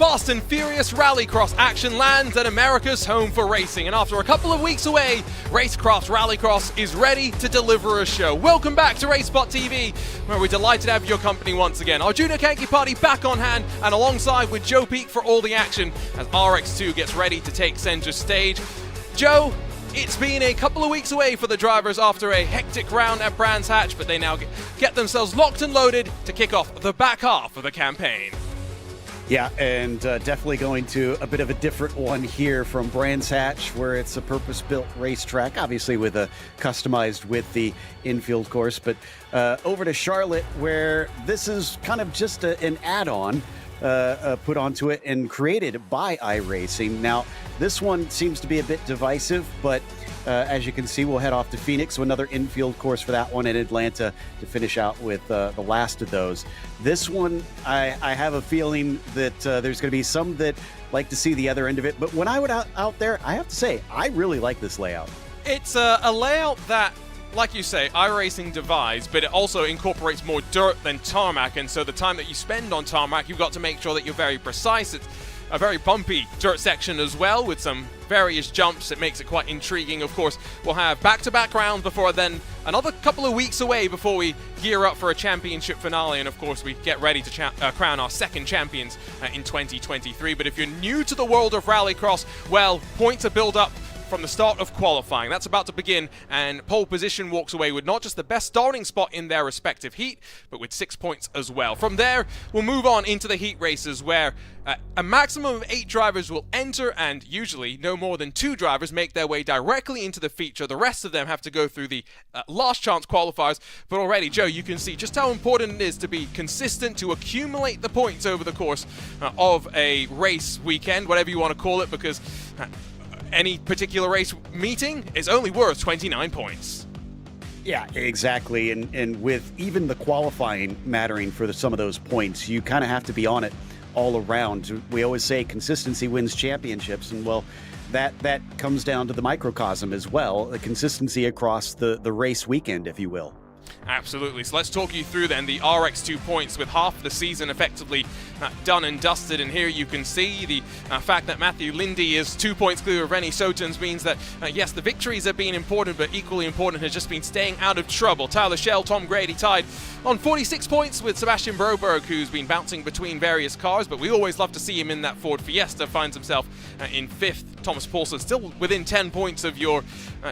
Fast and Furious Rallycross action lands at America's home for racing, and after a couple of weeks away, Racecraft Rallycross is ready to deliver a show. Welcome back to RaceSpotTV, where we're delighted to have your company once again. Our Junior Kanky party back on hand, and alongside with Joe Peak for all the action as RX2 gets ready to take center stage. Joe, it's been a couple of weeks away for the drivers after a hectic round at Brands Hatch, but they now get themselves locked and loaded to kick off the back half of the campaign. Yeah, and definitely going to a bit of a different one here from Brands Hatch, where it's a purpose-built racetrack, obviously with a customized with the infield course, but over to Charlotte, where this is kind of just an add-on put onto it and created by iRacing. Now, this one seems to be a bit divisive, but as you can see, we'll head off to Phoenix, so another infield course for that one, in Atlanta to finish out with the last of those. This one, I have a feeling that there's going to be some that like to see the other end of it, but when I went out there, I have to say, I really like this layout. It's a layout that, like you say, iRacing devised, but it also incorporates more dirt than tarmac, and so the time that you spend on tarmac, you've got to make sure that you're very precise. It's a very bumpy dirt section as well, with some various jumps. It makes it quite intriguing. Of course, we'll have back-to-back rounds before then, another couple of weeks away before we gear up for a championship finale, and of course we get ready to crown our second champions in 2023. But if you're new to the world of Rallycross, well, points are built up from the start of qualifying. That's about to begin, and pole position walks away with not just the best starting spot in their respective heat, but with 6 points as well. From there, we'll move on into the heat races, where a maximum of 8 drivers will enter, and usually no more than 2 drivers make their way directly into the feature. The rest of them have to go through the last chance qualifiers. But already, Joe, you can see just how important it is to be consistent, to accumulate the points over the course of a race weekend, whatever you want to call it, because any particular race meeting is only worth 29 points. Yeah, exactly. And with even the qualifying mattering for some of those points, you kind of have to be on it all around. We always say consistency wins championships, and well, that comes down to the microcosm as well, the consistency across the race weekend, if you will. Absolutely. So let's talk you through then the RX2 points, with half the season effectively done and dusted. And here you can see the fact that Matthew Lindy is 2 points clear of Rennie Sotens means that, yes, the victories have been important, but equally important has just been staying out of trouble. Tyler Schell, Tom Grady tied on 46 points with Sebastian Broberg, who's been bouncing between various cars, but we always love to see him in that Ford Fiesta. Finds himself in 5th. Thomas Paulson still within 10 points of your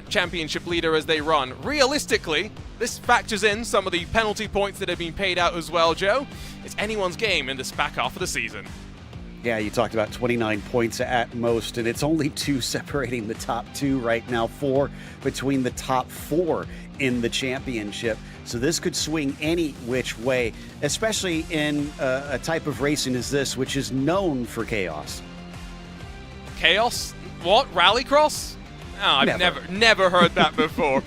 championship leader as they run. Realistically, this factors in some of the penalty points that have been paid out as well, Joe. It's anyone's game in this back half of the season. Yeah, you talked about 29 points at most, and it's only 2 separating the top 2 right now, 4 between the top 4 in the championship. So this could swing any which way, especially in a type of racing as this, which is known for chaos. Chaos? What? Rallycross? Oh, I've never heard that before.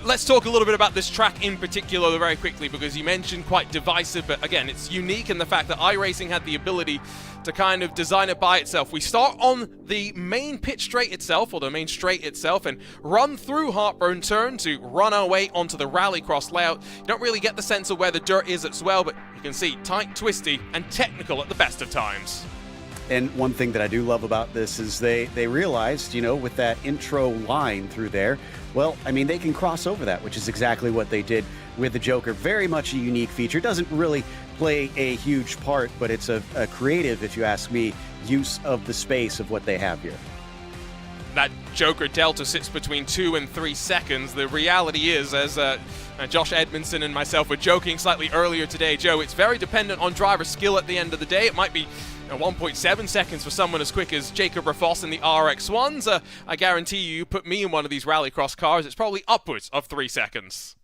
Let's talk a little bit about this track in particular very quickly, because you mentioned quite divisive, but again, it's unique in the fact that iRacing had the ability to kind of design it by itself. We start on the main pit straight itself, or the main straight itself, and run through Heartburn Turn to run our way onto the Rallycross layout. You don't really get the sense of where the dirt is as well, but you can see tight, twisty, and technical at the best of times. And one thing that I do love about this is they realized, with that intro line through there, well, I mean, they can cross over that, which is exactly what they did with the Joker. Very much a unique feature. Doesn't really play a huge part, but it's a creative, if you ask me, use of the space of what they have here. That Joker delta sits between 2 and 3 seconds. The reality is, as Josh Edmondson and myself were joking slightly earlier today, Joe, it's very dependent on driver skill at the end of the day. It might be 1.7 seconds for someone as quick as Jacob Raffos in the RX1s. I guarantee you put me in one of these Rallycross cars, it's probably upwards of 3 seconds.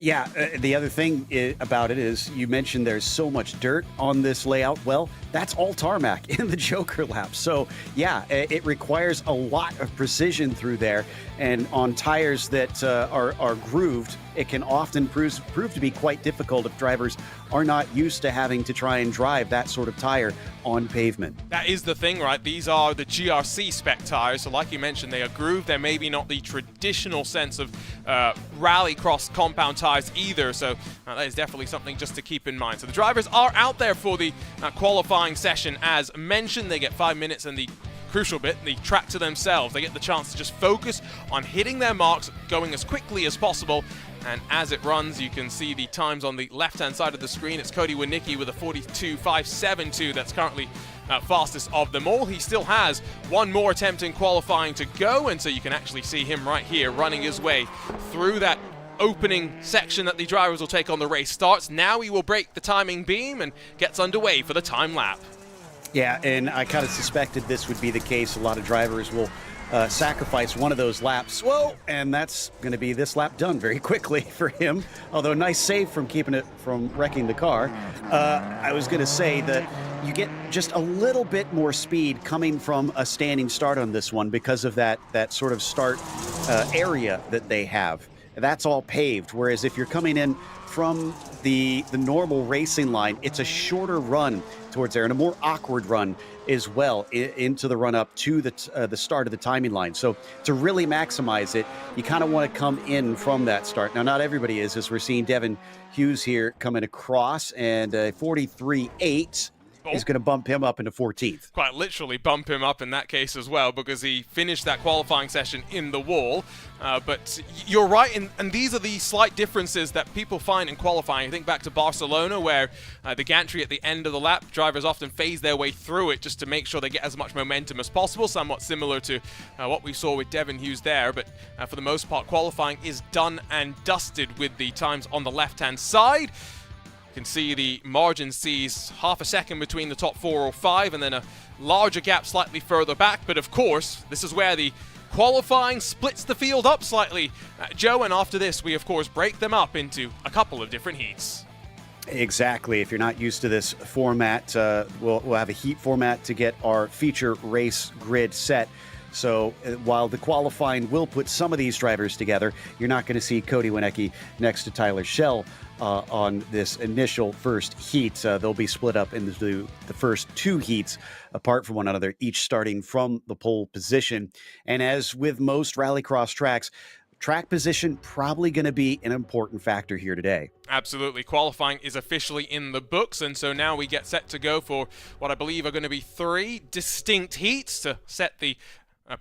Yeah, the other thing about it is you mentioned there's so much dirt on this layout. Well, that's all tarmac in the Joker lap. So, yeah, it requires a lot of precision through there. And on tires that are grooved, it can often prove to be quite difficult if drivers are not used to having to try and drive that sort of tire on pavement. That is the thing, right? These are the GRC spec tires, so like you mentioned, they are grooved. They're maybe not the traditional sense of rallycross compound tires either, so that is definitely something just to keep in mind. So the drivers are out there for the qualifying session. As mentioned, they get 5 minutes, and the crucial bit, the track to themselves. They get the chance to just focus on hitting their marks, going as quickly as possible. And as it runs, you can see the times on the left-hand side of the screen. It's Cody Winicki with a 42.572. That's currently fastest of them all. He still has one more attempt in qualifying to go, and so you can actually see him right here running his way through that opening section that the drivers will take on the race starts. Now he will break the timing beam and gets underway for the time lap. Yeah, and I kind of suspected this would be the case. A lot of drivers will sacrifice one of those laps. Whoa, and that's going to be this lap done very quickly for him. Although nice save from keeping it from wrecking the car. I was going to say that you get just a little bit more speed coming from a standing start on this one because of that sort of start area that they have. That's all paved, whereas if you're coming in from the normal racing line, it's a shorter run towards there and a more awkward run as well into the run up to the start of the timing line. So to really maximize it, you kind of want to come in from that start. Now, not everybody is, as we're seeing Devin Hughes here coming across, and 43.8 is going to bump him up into 14th. Quite literally bump him up in that case as well, because he finished that qualifying session in the wall. But you're right, and these are the slight differences that people find in qualifying. I think back to Barcelona, where the gantry at the end of the lap, drivers often phase their way through it just to make sure they get as much momentum as possible, somewhat similar to what we saw with Devin Hughes there. But for the most part, qualifying is done and dusted with the times on the left-hand side. You can see the margin sees half a second between the top 4 or 5, and then a larger gap slightly further back. But of course, this is where the qualifying splits the field up slightly, Joe, and after this we of course break them up into a couple of different heats. Exactly. If you're not used to this format, we'll have a heat format to get our feature race grid set. So while the qualifying will put some of these drivers together, you're not going to see Cody Winicki next to Tyler Schell on this initial first heat. They'll be split up into the first 2 heats apart from one another, each starting from the pole position. And as with most rallycross tracks, track position probably going to be an important factor here today. Absolutely. Qualifying is officially in the books, and so now we get set to go for what I believe are going to be 3 distinct heats to set the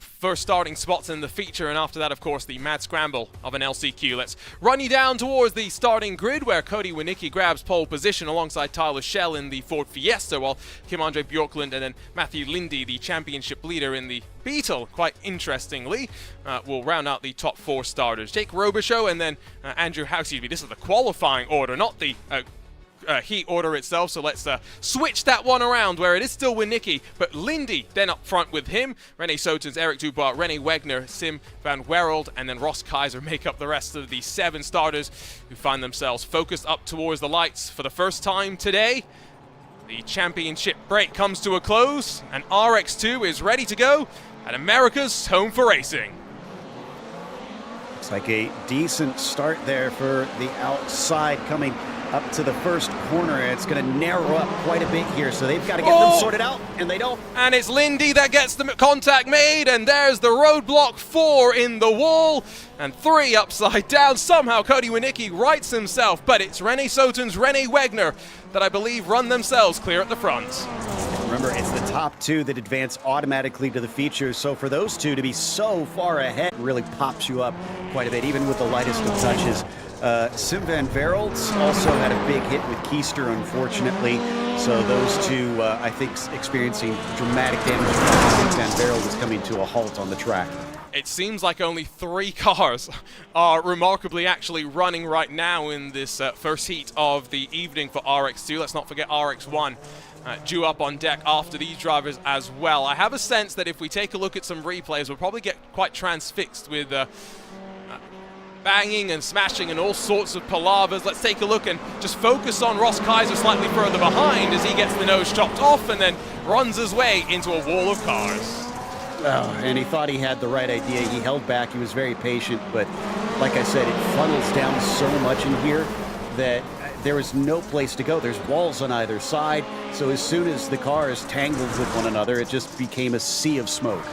first starting spots in the feature, and after that, of course, the mad scramble of an LCQ. Let's run you down towards the starting grid, where Cody Winicki grabs pole position alongside Tyler Schell in the Ford Fiesta, while Kim-Andre Bjorklund and then Matthew Lindy, the championship leader in the Beetle, quite interestingly, will round out the top 4 starters. Jake Robichaux and then Andrew House. This is the qualifying order, not the heat order itself, so let's switch that one around, where it is still Winicki, but Lindy then up front with him. René Sotens, Eric Dubois, René Wegner, Sim van Wereld, and then Ross Kaiser make up the rest of the 7 starters who find themselves focused up towards the lights for the first time today. The championship break comes to a close, and RX2 is ready to go at America's Home for Racing. Looks like a decent start there for the outside coming up to the first corner. It's going to narrow up quite a bit here, so they've got to get them sorted out, and they don't. And it's Lindy that gets the contact made, and there's the roadblock. 4 in the wall, and 3 upside down. Somehow Cody Winicki rights himself, but it's René Sotens, René Wegner that I believe run themselves clear at the front. Remember, it's the top 2 that advance automatically to the features, so for those 2 to be so far ahead really pops you up quite a bit, even with the lightest of touches. Sim van Wereld also had a big hit with Keister, unfortunately. So those 2, I think, experiencing dramatic damage. Sim van Wereld is coming to a halt on the track. It seems like only 3 cars are remarkably actually running right now in this first heat of the evening for RX2. Let's not forget RX1 due up on deck after these drivers as well. I have a sense that if we take a look at some replays, we'll probably get quite transfixed with banging and smashing and all sorts of palavers. Let's take a look and just focus on Ross Kaiser slightly further behind as he gets the nose chopped off and then runs his way into a wall of cars. Oh, and he thought he had the right idea. He held back. He was very patient, but like I said, it funnels down so much in here that there is no place to go. There's walls on either side, so as soon as the cars tangled with one another, it just became a sea of smoke.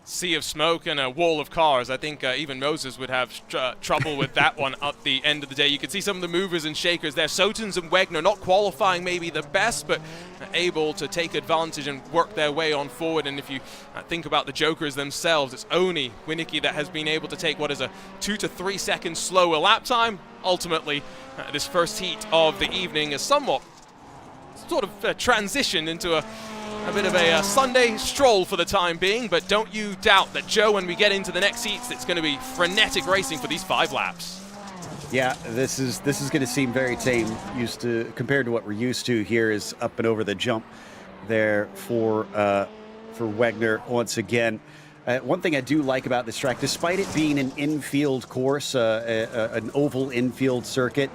Sea of smoke and a wall of cars. I think even Moses would have trouble with that one at the end of the day. You can see some of the movers and shakers there. Sotens and Wegner not qualifying maybe the best, but able to take advantage and work their way on forward. And if you think about the jokers themselves, it's only Winicki that has been able to take what is a 2 to 3 second slower lap time. Ultimately, this first heat of the evening is somewhat sort of transitioned into a bit of a Sunday stroll for the time being, but don't you doubt that, Joe, when we get into the next heats, it's going to be frenetic racing for these 5 laps. Yeah, this is going to seem very tame compared to what we're used to here. Is up and over the jump there for Wegner once again. One thing I do like about this track, despite it being an infield course, an oval infield circuit,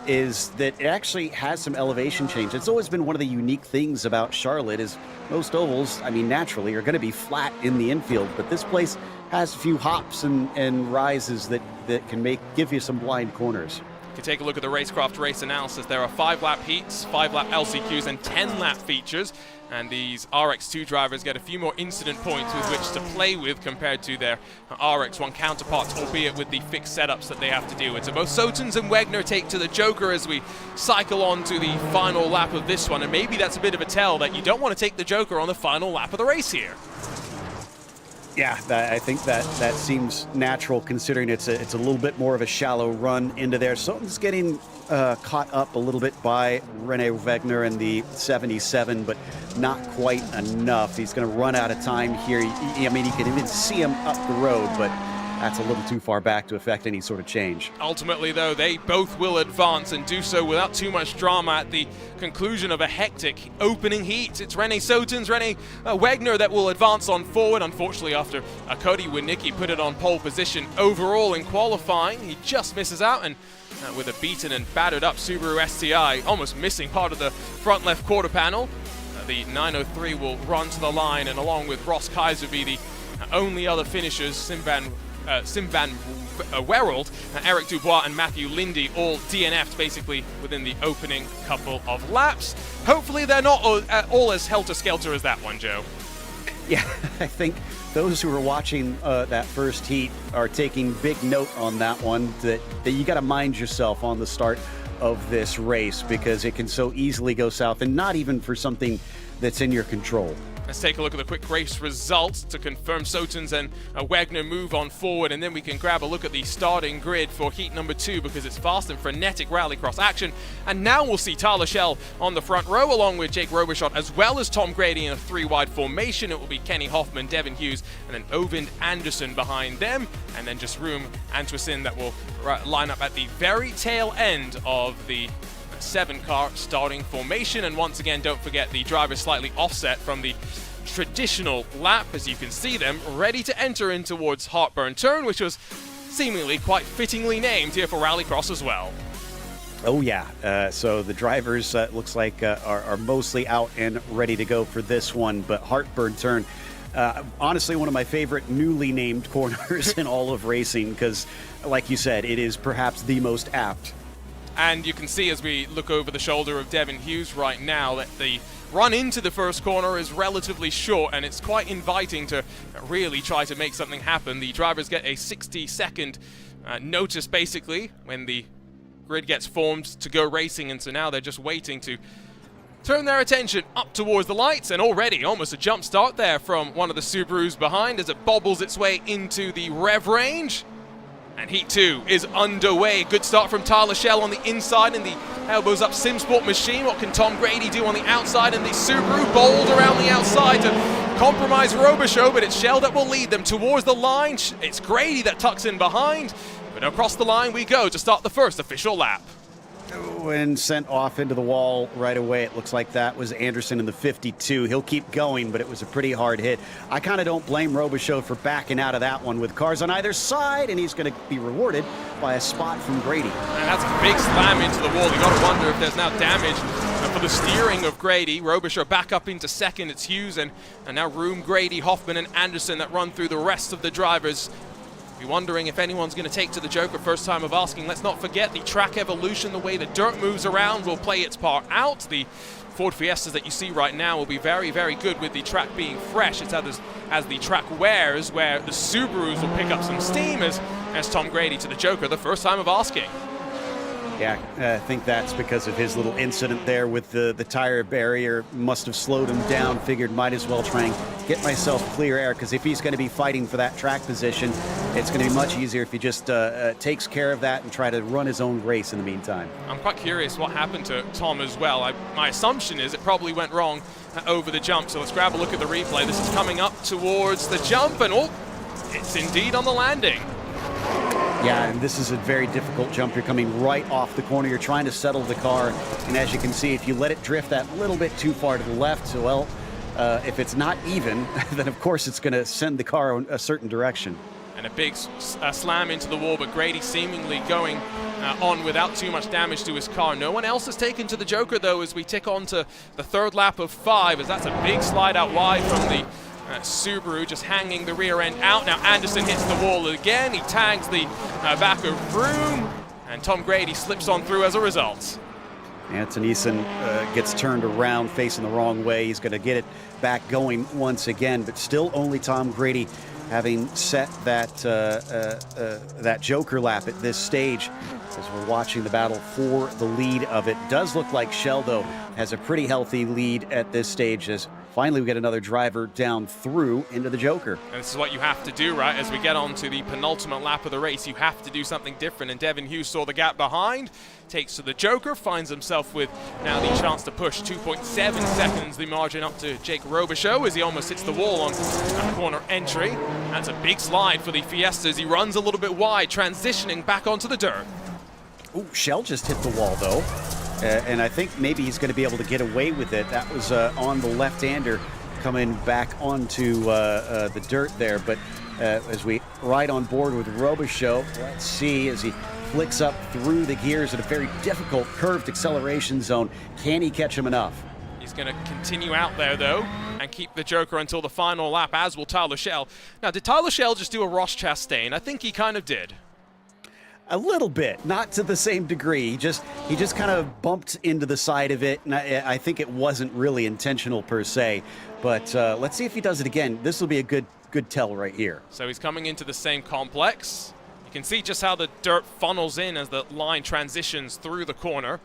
is that it actually has some elevation change. It's always been one of the unique things about Charlotte is most ovals, I mean, naturally, are going to be flat in the infield, but this place has a few hops and rises that can give you some blind corners. You can take a look at the Racecraft race analysis. There are 5-lap heats, 5-lap LCQs, and 10-lap features. And these RX2 drivers get a few more incident points with which to play with compared to their RX1 counterparts, albeit with the fixed setups that they have to deal with. So both Sotens and Wegner take to the Joker as we cycle on to the final lap of this one. And maybe that's a bit of a tell that you don't want to take the Joker on the final lap of the race here. Yeah, I think that seems natural considering it's a little bit more of a shallow run into there. Soten's getting caught up a little bit by Rene Wegner in the 77, but not quite enough. He's going to run out of time here. I mean, you can even see him up the road, but that's a little too far back to affect any sort of change. Ultimately, though, they both will advance and do so without too much drama at the conclusion of a hectic opening heat. It's Rene Sotens, Rene Wegner that will advance on forward. Unfortunately, after Cody Winicki put it on pole position overall in qualifying, he just misses out, and with a beaten and battered up Subaru STI, almost missing part of the front left quarter panel, the 903 will run to the line, and along with Ross Kaiser be the only other finishers, Sim van Wereld, Eric Dubois and Matthew Lindy all DNF'd basically within the opening couple of laps. Hopefully they're not all as helter-skelter as that one, Joe. Yeah, I think those who are watching that first heat are taking big note on that one, that you got to mind yourself on the start of this race because it can so easily go south, and not even for something that's in your control. Let's take a look at the quick race results to confirm Sotens and Wegner move on forward, and then we can grab a look at the starting grid for heat number 2 because it's fast and frenetic rallycross action. And now we'll see Tyler Schell on the front row along with Jake Robichaud as well as Tom Grady in a 3-wide formation. It will be Kenny Hoffman, Devin Hughes, and then Ovind Anderson behind them, and then just Room Antwersen that will line up at the very tail end of the 7-car starting formation. And once again, don't forget the drivers slightly offset from the traditional lap as you can see them ready to enter in towards Heartburn Turn, which was seemingly quite fittingly named here for Rallycross as well. Oh yeah, so the drivers looks like are mostly out and ready to go for this one, but Heartburn Turn, honestly one of my favorite newly named corners in all of racing because, like you said, it is perhaps the most apt. And you can see as we look over the shoulder of Devin Hughes right now that the run into the first corner is relatively short, and it's quite inviting to really try to make something happen. The drivers get a 60-second notice basically when the grid gets formed to go racing, and so now they're just waiting to turn their attention up towards the lights, and already almost a jump start there from one of the Subarus behind as it bobbles its way into the rev range. And Heat 2 is underway. Good start from Tyler Schell on the inside in the elbows up SimSport machine. What can Tom Grady do on the outside? And the Subaru bold around the outside to compromise Robichaud, but it's Schell that will lead them towards the line. It's Grady that tucks in behind. But across the line we go to start the first official lap. And sent off into the wall right away. It looks like that was Anderson in the 52. He'll keep going, but it was a pretty hard hit. I kind of don't blame Robichaud for backing out of that one with cars on either side, and he's going to be rewarded by a spot from Grady. And that's a big slam into the wall. You got to wonder if there's now damage for the steering of Grady. Robichaux back up into second. It's Hughes and now Room, Grady, Hoffman, and Anderson that run through the rest of the drivers. Be wondering if anyone's going to take to the Joker. First time of asking. Let's not forget the track evolution, the way the dirt moves around will play its part out. The Ford Fiestas that you see right now will be very, very good with the track being fresh. It's as the track wears, where the Subarus will pick up some steam as Tom Grady to the Joker, the first time of asking. Yeah, I think that's because of his little incident there with the tire barrier. Must have slowed him down, figured might as well try and get myself clear air, because if he's going to be fighting for that track position, it's going to be much easier if he just takes care of that and try to run his own race in the meantime. I'm quite curious what happened to Tom as well. My assumption is it probably went wrong over the jump, so let's grab a look at the replay. This is coming up towards the jump, and it's indeed on the landing. Yeah, and this is a very difficult jump. You're coming right off the corner. You're trying to settle the car, and as you can see, if you let it drift that little bit too far to the left, so well, if it's not even, then of course it's going to send the car in a certain direction. And a big slam into the wall, but Grady seemingly going on without too much damage to his car. No one else has taken to the Joker, though, as we tick on to the third lap of 5, as that's a big slide out wide from the Subaru, just hanging the rear end out. Now Anderson hits the wall again. He tags the back of Room, and Tom Grady slips on through as a result. Anton Eason gets turned around, facing the wrong way. He's going to get it back going once again, but still only Tom Grady having set that Joker lap at this stage. As we're watching the battle for the lead of it, does look like Shell, though, has a pretty healthy lead at this stage, as finally we get another driver down through into the Joker. And this is what you have to do, right? As we get on to the penultimate lap of the race, you have to do something different, and Devin Hughes saw the gap behind, takes to the Joker, finds himself with now the chance to push 2.7 seconds, the margin up to Jake Robichaux as he almost hits the wall on that corner entry. That's a big slide for the Fiestas. He runs a little bit wide, transitioning back onto the dirt. Ooh, Shell just hit the wall, though. And I think maybe he's going to be able to get away with it. That was on the left-hander coming back onto the dirt there. But as we ride on board with Robichaux, let's see as he flicks up through the gears at a very difficult curved acceleration zone. Can he catch him enough? He's going to continue out there, though, and keep the Joker until the final lap, as will Tyler Shell. Now, did Tyler Shell just do a Ross Chastain? I think he kind of did. A little bit, not to the same degree. He just kind of bumped into the side of it, and I think it wasn't really intentional per se. But let's see if he does it again. This will be a good tell right here. So he's coming into the same complex. You can see just how the dirt funnels in as the line transitions through the corner.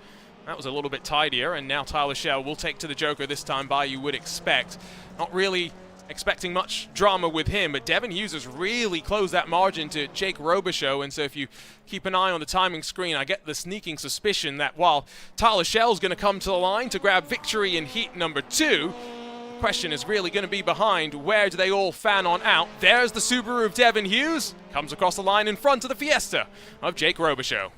That was a little bit tidier, and now Tyler Shell will take to the Joker this time by, you would expect. Not really expecting much drama with him, but Devin Hughes has really closed that margin to Jake Robichaux, and so if you keep an eye on the timing screen, I get the sneaking suspicion that while Tyler Shell's going to come to the line to grab victory in heat number 2, the question is really going to be behind where do they all fan on out. There's the Subaru of Devin Hughes, comes across the line in front of the Fiesta of Jake Robichaux.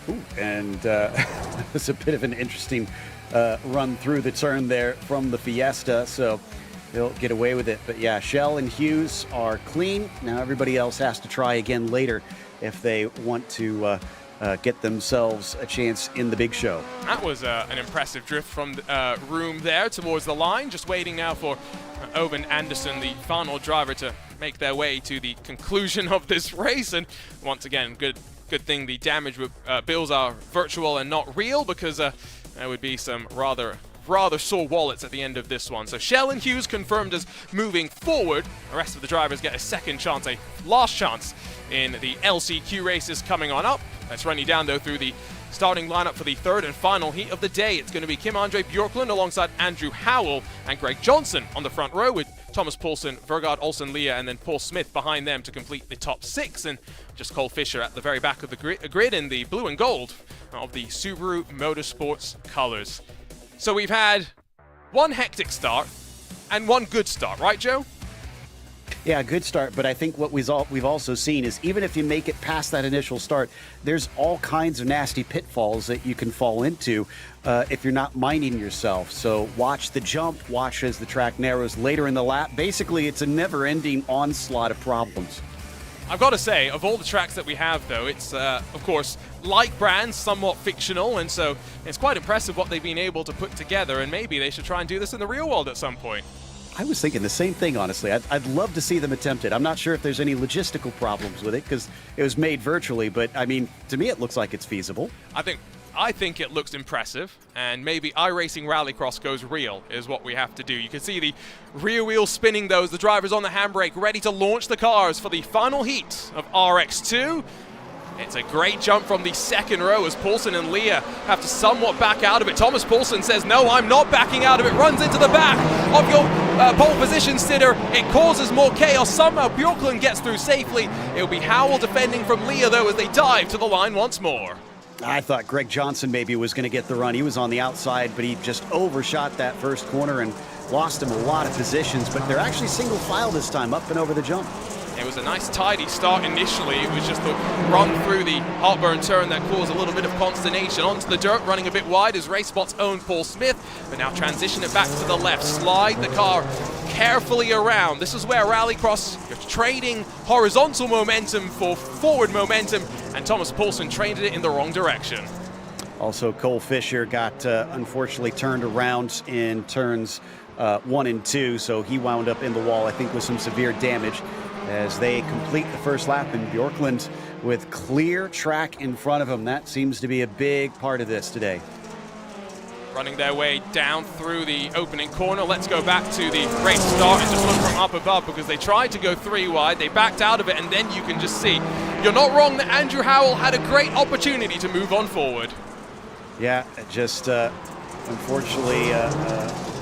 Ooh, and that was a bit of an interesting run through the turn there from the Fiesta, so they'll get away with it. But yeah, Shell and Hughes are clean. Now everybody else has to try again later if they want to get themselves a chance in the big show. That was an impressive drift from Room there towards the line. Just waiting now for Owen Anderson, the final driver, to make their way to the conclusion of this race. And once again, good thing the damage bills are virtual and not real, because there would be some rather sore wallets at the end of this one. So Shell and Hughes confirmed as moving forward. The rest of the drivers get a second chance, a last chance in the LCQ races coming on up. Let's run you down, though, through the starting lineup for the third and final heat of the day. It's going to be Kim-Andre Bjorklund alongside Andrew Howell and Greg Johnson on the front row, with Thomas Poulsen, Vergaard Olsen-Leah, and then Paul Smith behind them to complete the top 6. And just Cole Fisher at the very back of the grid in the blue and gold of the Subaru Motorsports colors. So we've had one hectic start and one good start, right, Joe? Yeah, good start, but I think what we've also seen is even if you make it past that initial start, there's all kinds of nasty pitfalls that you can fall into if you're not minding yourself. So watch the jump, watch as the track narrows later in the lap. Basically, it's a never-ending onslaught of problems. I've got to say, of all the tracks that we have, though, it's, of course, like Brands, somewhat fictional, and so it's quite impressive what they've been able to put together, and maybe they should try and do this in the real world at some point. I was thinking the same thing, honestly. I'd love to see them attempt it. I'm not sure if there's any logistical problems with it because it was made virtually, but I mean, to me, it looks like it's feasible. I think it looks impressive, and maybe iRacing Rallycross goes real is what we have to do. You can see the rear wheel spinning those, the drivers on the handbrake, ready to launch the cars for the final heat of RX2. It's a great jump from the second row as Paulson and Leah have to somewhat back out of it. Thomas Paulson says, no, I'm not backing out of it, runs into the back of your pole position sitter. It causes more chaos. Somehow Bjorklund gets through safely. It'll be Howell defending from Leah, though, as they dive to the line once more. I thought Greg Johnson maybe was going to get the run. He was on the outside, but he just overshot that first corner and lost him a lot of positions. But they're actually single file this time, up and over the jump. It was a nice tidy start initially. It was just the run through the heartburn turn that caused a little bit of consternation. Onto the dirt, running a bit wide is RaceSpot's own Paul Smith, but now transition it back to the left. Slide the car carefully around. This is where Rallycross, you're trading horizontal momentum for forward momentum, and Thomas Paulson traded it in the wrong direction. Also, Cole Fisher got unfortunately turned around in turns 1 and 2, so he wound up in the wall, I think, with some severe damage as they complete the first lap. And Bjorklund with clear track in front of him. That seems to be a big part of this today. Running their way down through the opening corner. Let's go back to the race start and just look from up above, because they tried to go 3 wide, they backed out of it, and then you can just see, you're not wrong that Andrew Howell had a great opportunity to move on forward. Yeah, just unfortunately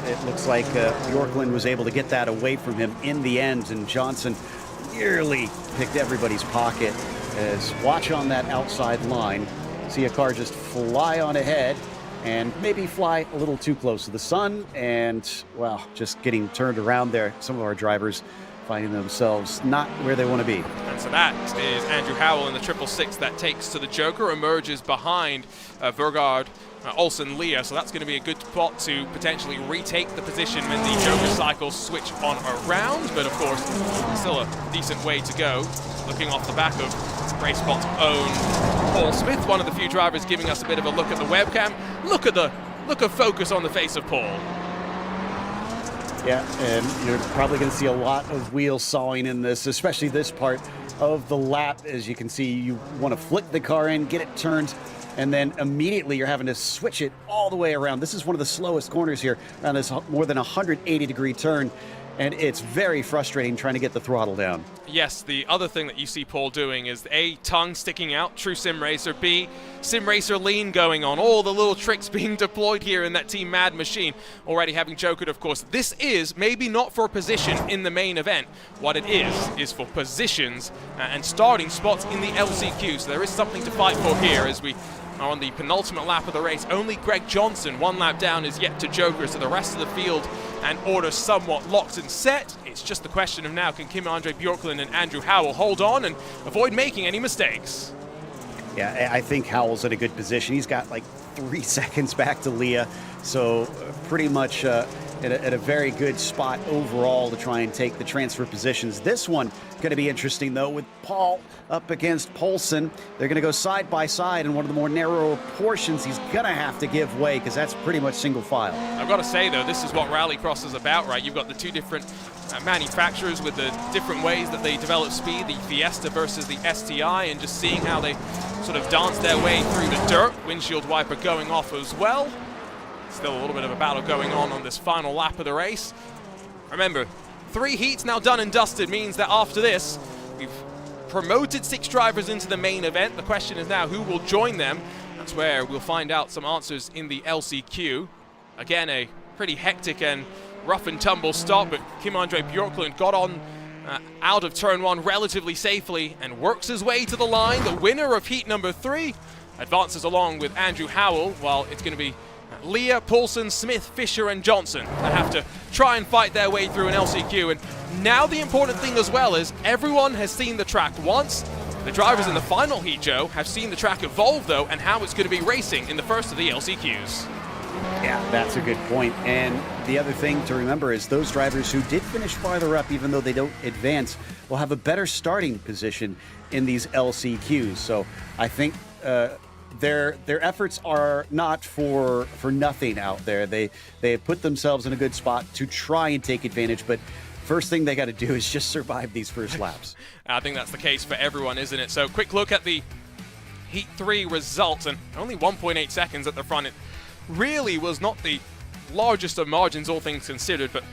it looks like Bjorklund was able to get that away from him in the end, and Johnson nearly picked everybody's pocket. As watch on that outside line, see a car just fly on ahead and maybe fly a little too close to the sun, and well, just getting turned around there. Some of our drivers finding themselves not where they want to be. And so that is Andrew Howell in the 666 that takes to the Joker, emerges behind Vergaard, Olsen, Leah, so that's going to be a good spot to potentially retake the position when the Joker cycles switch on around, but of course still a decent way to go. Looking off the back of RaceSpot's own Paul Smith, one of the few drivers giving us a bit of a look at the webcam. Look of focus on the face of Paul. Yeah, and you're probably going to see a lot of wheel sawing in this, especially this part of the lap. As you can see, you want to flick the car in, get it turned, and then immediately you're having to switch it all the way around. This is one of the slowest corners here on this more than 180-degree turn, and it's very frustrating trying to get the throttle down. Yes, the other thing that you see Paul doing is A, tongue sticking out, true sim racer, B, sim racer lean going on, all the little tricks being deployed here in that Team Mad machine. Already having Jokered, of course. This is maybe not for a position in the main event. What it is for positions and starting spots in the LCQ. So there is something to fight for here as we are on the penultimate lap of the race. Only Greg Johnson, 1 lap down, is yet to Joker, so the rest of the field and order somewhat locked and set. It's just the question of now, can Kim-Andre Bjorklund and Andrew Howell hold on and avoid making any mistakes? Yeah, I think Howell's in a good position. He's got like 3 seconds back to Leah, so pretty much at a very good spot overall to try and take the transfer positions. This one going to be interesting, though, with Paul up against Paulson. They're going to go side by side in one of the more narrower portions. He's going to have to give way because that's pretty much single file. I've got to say, though, this is what Rallycross is about, right? You've got the 2 different manufacturers with the different ways that they develop speed, the Fiesta versus the STI, and just seeing how they sort of dance their way through the dirt. Windshield wiper going off as well. Still a little bit of a battle going on this final lap of the race. Remember, 3 heats now done and dusted means that after this, we've promoted 6 drivers into the main event. The question is now who will join them. That's where we'll find out some answers in the LCQ. Again, a pretty hectic and rough and tumble start, but Kim-Andre Bjorklund got on out of turn 1 relatively safely and works his way to the line. The winner of heat number 3 advances along with Andrew Howell, while it's going to be Leah, Paulson, Smith, Fisher, and Johnson that have to try and fight their way through an LCQ. And now the important thing as well is everyone has seen the track once. The drivers in the final heat, Joe, have seen the track evolve, though, and how it's going to be racing in the first of the LCQs. Yeah, that's a good point. And the other thing to remember is those drivers who did finish farther up, even though they don't advance, will have a better starting position in these LCQs. So I think their efforts are not for nothing out there. They have put themselves in a good spot to try and take advantage, but first thing they got to do is just survive these first laps. I think that's the case for everyone, isn't it? So quick look at the Heat 3 results, and only 1.8 seconds at the front. It really was not the largest of margins, all things considered, but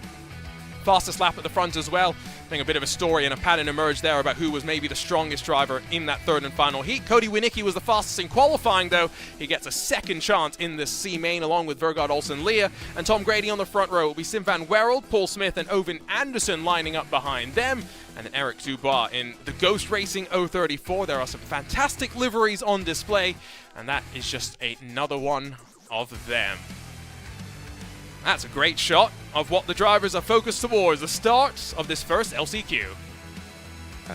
fastest lap at the front as well. I think a bit of a story and a pattern emerged there about who was maybe the strongest driver in that third and final heat. Cody Winicki was the fastest in qualifying, though. He gets a second chance in the C main along with Vergaard Olsen Leah, and Tom Grady on the front row will be Sim van Wereld, Paul Smith and Owen Anderson lining up behind them, and then Eric Dubois in the Ghost Racing 034. There are some fantastic liveries on display, and that is just another one of them. That's a great shot of what the drivers are focused towards, the start of this first LCQ.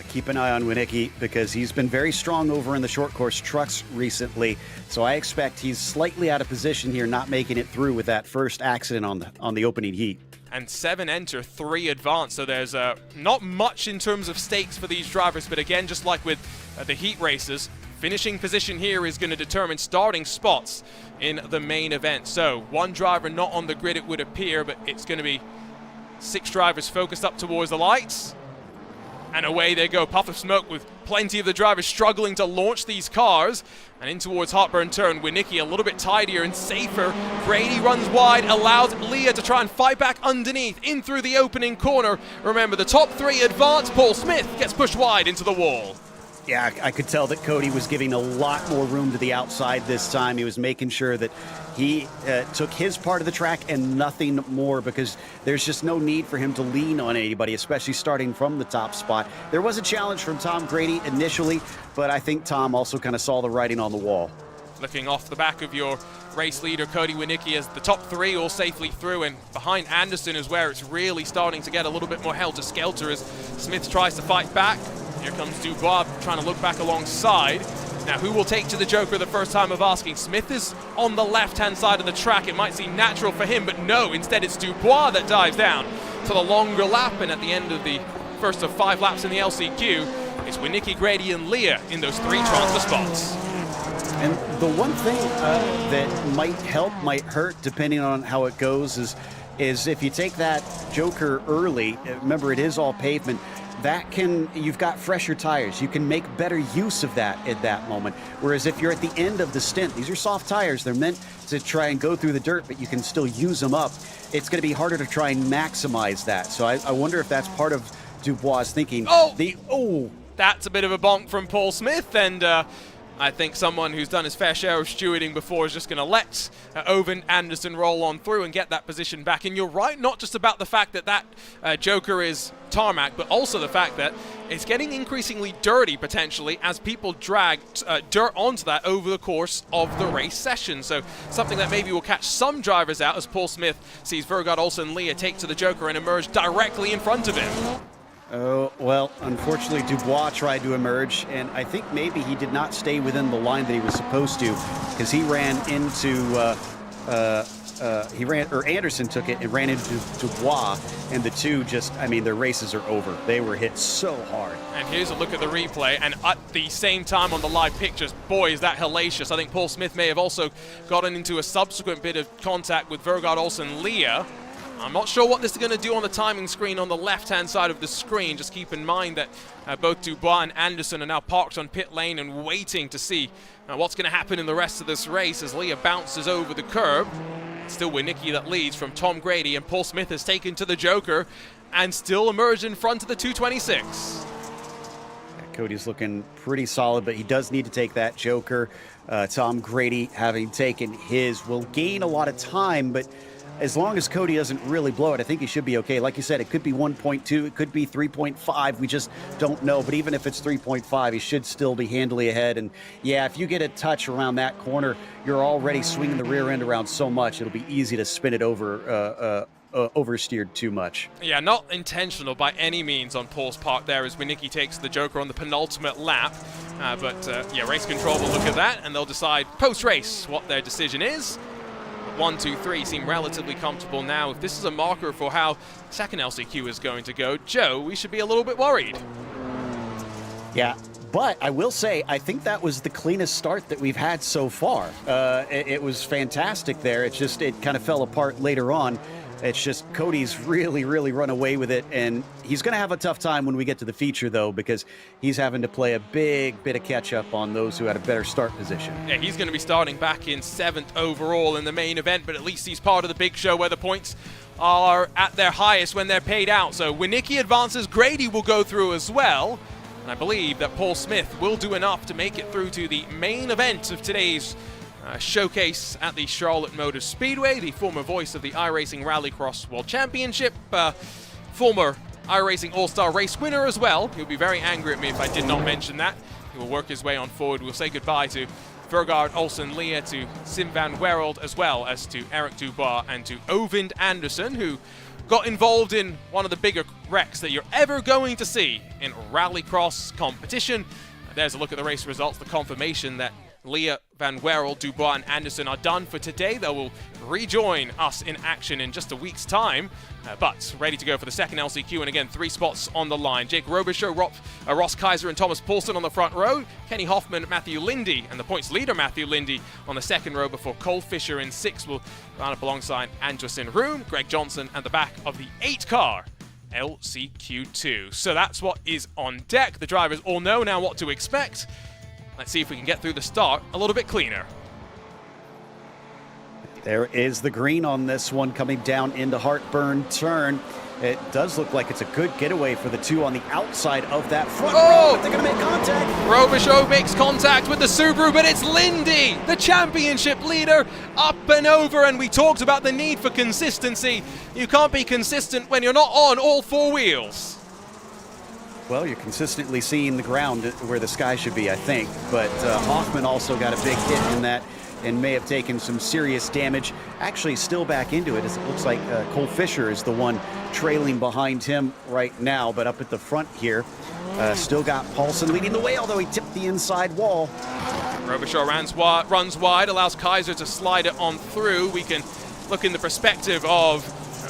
Keep an eye on Winicki because he's been very strong over in the short course trucks recently. So I expect he's slightly out of position here, not making it through with that first accident on the opening heat. And 7 enter, 3 advance, so there's not much in terms of stakes for these drivers, but again, just like with the heat races, finishing position here is going to determine starting spots in the main event. So one driver not on the grid, it would appear, but it's going to be 6 drivers focused up towards the lights. And away they go, puff of smoke with plenty of the drivers struggling to launch these cars. And in towards Heartburn Turn, Winicki a little bit tidier and safer. Grady runs wide, allows Leah to try and fight back underneath, in through the opening corner. Remember, the top 3 advance. Paul Smith gets pushed wide into the wall. Yeah, I could tell that Cody was giving a lot more room to the outside this time. He was making sure that he took his part of the track and nothing more, because there's just no need for him to lean on anybody, especially starting from the top spot. There was a challenge from Tom Grady initially, but I think Tom also kind of saw the writing on the wall. Looking off the back of your race leader, Cody Winicki, as the top 3 all safely through, and behind Anderson is where it's really starting to get a little bit more helter-skelter as Smith tries to fight back. Here comes Dubois trying to look back alongside. Now, who will take to the Joker the first time of asking? Smith is on the left-hand side of the track. It might seem natural for him, but no, instead it's Dubois that dives down to the longer lap, and at the end of the first of 5 laps in the LCQ, it's Winicki, Grady, and Leah in those 3 transfer spots. And the one thing that might help, might hurt, depending on how it goes, is if you take that Joker early, remember it is all pavement, you've got fresher tires. You can make better use of that at that moment. Whereas if you're at the end of the stint, these are soft tires. They're meant to try and go through the dirt, but you can still use them up. It's going to be harder to try and maximize that. So I wonder if that's part of Dubois' thinking. That's a bit of a bonk from Paul Smith, and I think someone who's done his fair share of stewarding before is just going to let Owen Anderson roll on through and get that position back. And you're right, not just about the fact that Joker is tarmac, but also the fact that it's getting increasingly dirty, potentially, as people drag dirt onto that over the course of the race session. So something that maybe will catch some drivers out as Paul Smith sees Vergaard Olsen Leah take to the Joker and emerge directly in front of him. Oh, well, unfortunately, Dubois tried to emerge, and I think maybe he did not stay within the line that he was supposed to, because he ran into, Anderson took it and ran into Dubois, and the two just, their races are over. They were hit so hard. And here's a look at the replay, and at the same time on the live pictures, boy, is that hellacious. I think Paul Smith may have also gotten into a subsequent bit of contact with Vergaard Olsen Leah. I'm not sure what this is going to do on the timing screen on the left-hand side of the screen. Just keep in mind that both Dubois and Anderson are now parked on pit lane and waiting to see what's going to happen in the rest of this race as Leah bounces over the curb. It's still Winicki that leads from Tom Grady, and Paul Smith has taken to the Joker and still emerged in front of the 226. Cody's looking pretty solid, but he does need to take that Joker. Tom Grady, having taken his, will gain a lot of time, but as long as Cody doesn't really blow it, I think he should be okay. Like you said, it could be 1.2, it could be 3.5. We just don't know. But even if it's 3.5, he should still be handily ahead. And yeah, if you get a touch around that corner, you're already swinging the rear end around so much, it'll be easy to spin it over, oversteered too much. Yeah, not intentional by any means on Paul's part there as Winicki takes the Joker on the penultimate lap. But Race Control will look at that and they'll decide post-race what their decision is. 1, 2, 3 seem relatively comfortable now. If this is a marker for how second LCQ is going to go, Joe, we should be a little bit worried. Yeah, but I will say, I think that was the cleanest start that we've had so far. It was fantastic there. It kind of fell apart later on. It's just Cody's really run away with it, and he's going to have a tough time when we get to the feature, though, because he's having to play a big bit of catch-up on those who had a better start position. Yeah, he's going to be starting back in 7th overall in the main event, but at least he's part of the big show where the points are at their highest when they're paid out. So when Nicky advances, Grady will go through as well, and I believe that Paul Smith will do enough to make it through to the main event of today's showcase at the Charlotte Motor Speedway. The former voice of the iRacing Rallycross World Championship, former iRacing All-Star Race winner as well. He'll be very angry at me if I did not mention that. He will work his way on forward. We'll say goodbye to Vergaard Olsen Leah, to Sim van Wereld, as well as to Eric Dubois and to Ovind Anderson, who got involved in one of the bigger wrecks that you're ever going to see in rallycross competition. There's a look at the race results, the confirmation that Leah, Van Wereld, Dubois, and Anderson are done for today. They will rejoin us in action in just a week's time, but ready to go for the second LCQ. And again, 3 spots on the line. Jake Robichaux, Ross Kaiser, and Thomas Poulsen on the front row. Kenny Hoffman, Matthew Lindy, and the points leader, Matthew Lindy, on the second row, before Cole Fisher in 6 will line up alongside Anderson Room, Greg Johnson at the back of the 8-car LCQ2. So that's what is on deck. The drivers all know now what to expect. Let's see if we can get through the start a little bit cleaner. There is the green on this one coming down into Heartburn turn. It does look like it's a good getaway for the two on the outside of that front row, but they're going to make contact. Robichaux makes contact with the Subaru, but it's Lindy, the championship leader, up and over. And we talked about the need for consistency. You can't be consistent when you're not on all 4 wheels. Well, you're consistently seeing the ground where the sky should be, I think. But Hoffman also got a big hit in that and may have taken some serious damage. Actually, still back into it, as it looks like Cole Fisher is the one trailing behind him right now. But up at the front here, still got Paulsen leading the way, although he tipped the inside wall. Robichaux runs wide, allows Kaiser to slide it on through. We can look in the perspective of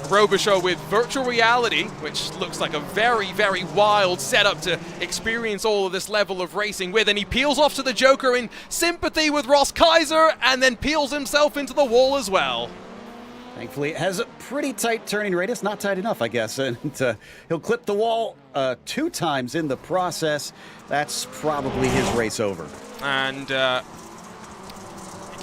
Robichaux with virtual reality, which looks like a very wild setup to experience all of this level of racing with, and he peels off to the Joker in sympathy with Ross Kaiser, and then peels himself into the wall as well. Thankfully, it has a pretty tight turning radius, not tight enough, I guess, and he'll clip the wall 2 times in the process. That's probably his race over. And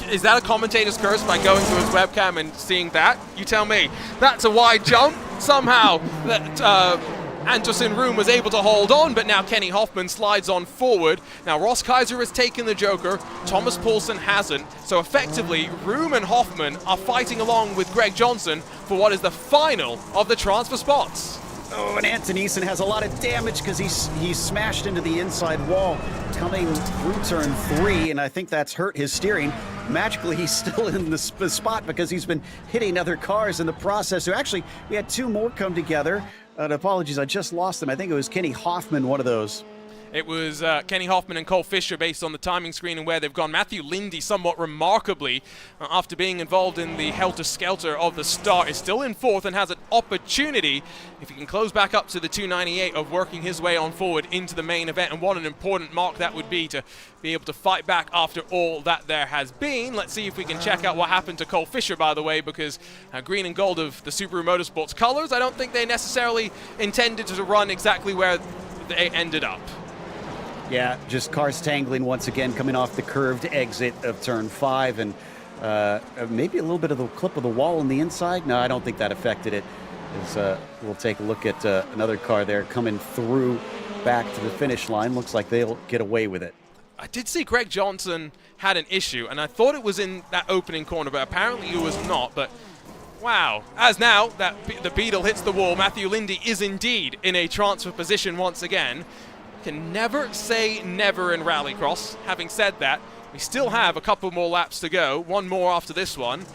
is that a commentator's curse by going to his webcam and seeing that? You tell me. That's a wide jump. Somehow that Anderson Room was able to hold on, but now Kenny Hoffman slides on forward. Now Ross Kaiser has taken the Joker, Thomas Poulsen hasn't, so effectively Room and Hoffman are fighting along with Greg Johnson for what is the final of the transfer spots. Oh, and Antoniessen has a lot of damage because he's smashed into the inside wall coming through turn 3, and I think that's hurt his steering. Magically, he's still in the spot because he's been hitting other cars in the process. So actually, we had 2 more come together. Apologies, I just lost them. I think it was Kenny Hoffman, one of those. It was Kenny Hoffman and Cole Fisher based on the timing screen and where they've gone. Matthew Lindy, somewhat remarkably, after being involved in the helter-skelter of the start, is still in 4th and has an opportunity, if he can close back up to the 298, of working his way on forward into the main event. And what an important mark that would be to be able to fight back after all that there has been. Let's see if we can check out what happened to Cole Fisher, by the way, because green and gold of the Subaru Motorsports colors, I don't think they necessarily intended to run exactly where they ended up. Yeah, just cars tangling once again, coming off the curved exit of turn 5, and maybe a little bit of the clip of the wall on the inside. No, I don't think that affected it. We'll take a look at another car there coming through back to the finish line. Looks like they'll get away with it. I did see Greg Johnson had an issue, and I thought it was in that opening corner, but apparently it was not. But wow, as now that the Beetle hits the wall, Matthew Lindy is indeed in a transfer position once again. Can never say never in Rallycross. Having said that, we still have a couple more laps to go, 1 more after this one.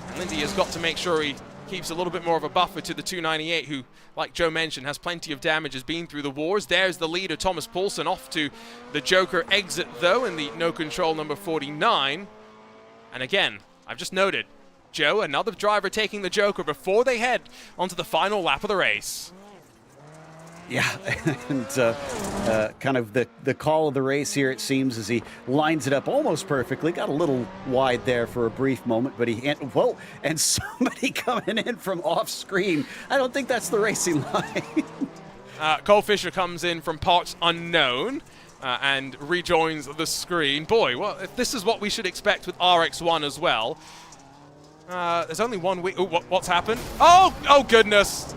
And Lindy has got to make sure he keeps a little bit more of a buffer to the 298, who, like Joe mentioned, has plenty of damage, has been through the wars. There's the leader, Thomas Poulsen, off to the Joker exit, though, in the no control number 49. And again, I've just noted, Joe, another driver taking the Joker before they head onto the final lap of the race. Yeah, and kind of the call of the race here, it seems, as he lines it up almost perfectly. Got a little wide there for a brief moment, but whoa, and somebody coming in from off screen. I don't think that's the racing line. Cole Fisher comes in from parts unknown and rejoins the screen. Boy, well, if this is what we should expect with RX1 as well. There's only 1 week. What's happened? Oh goodness.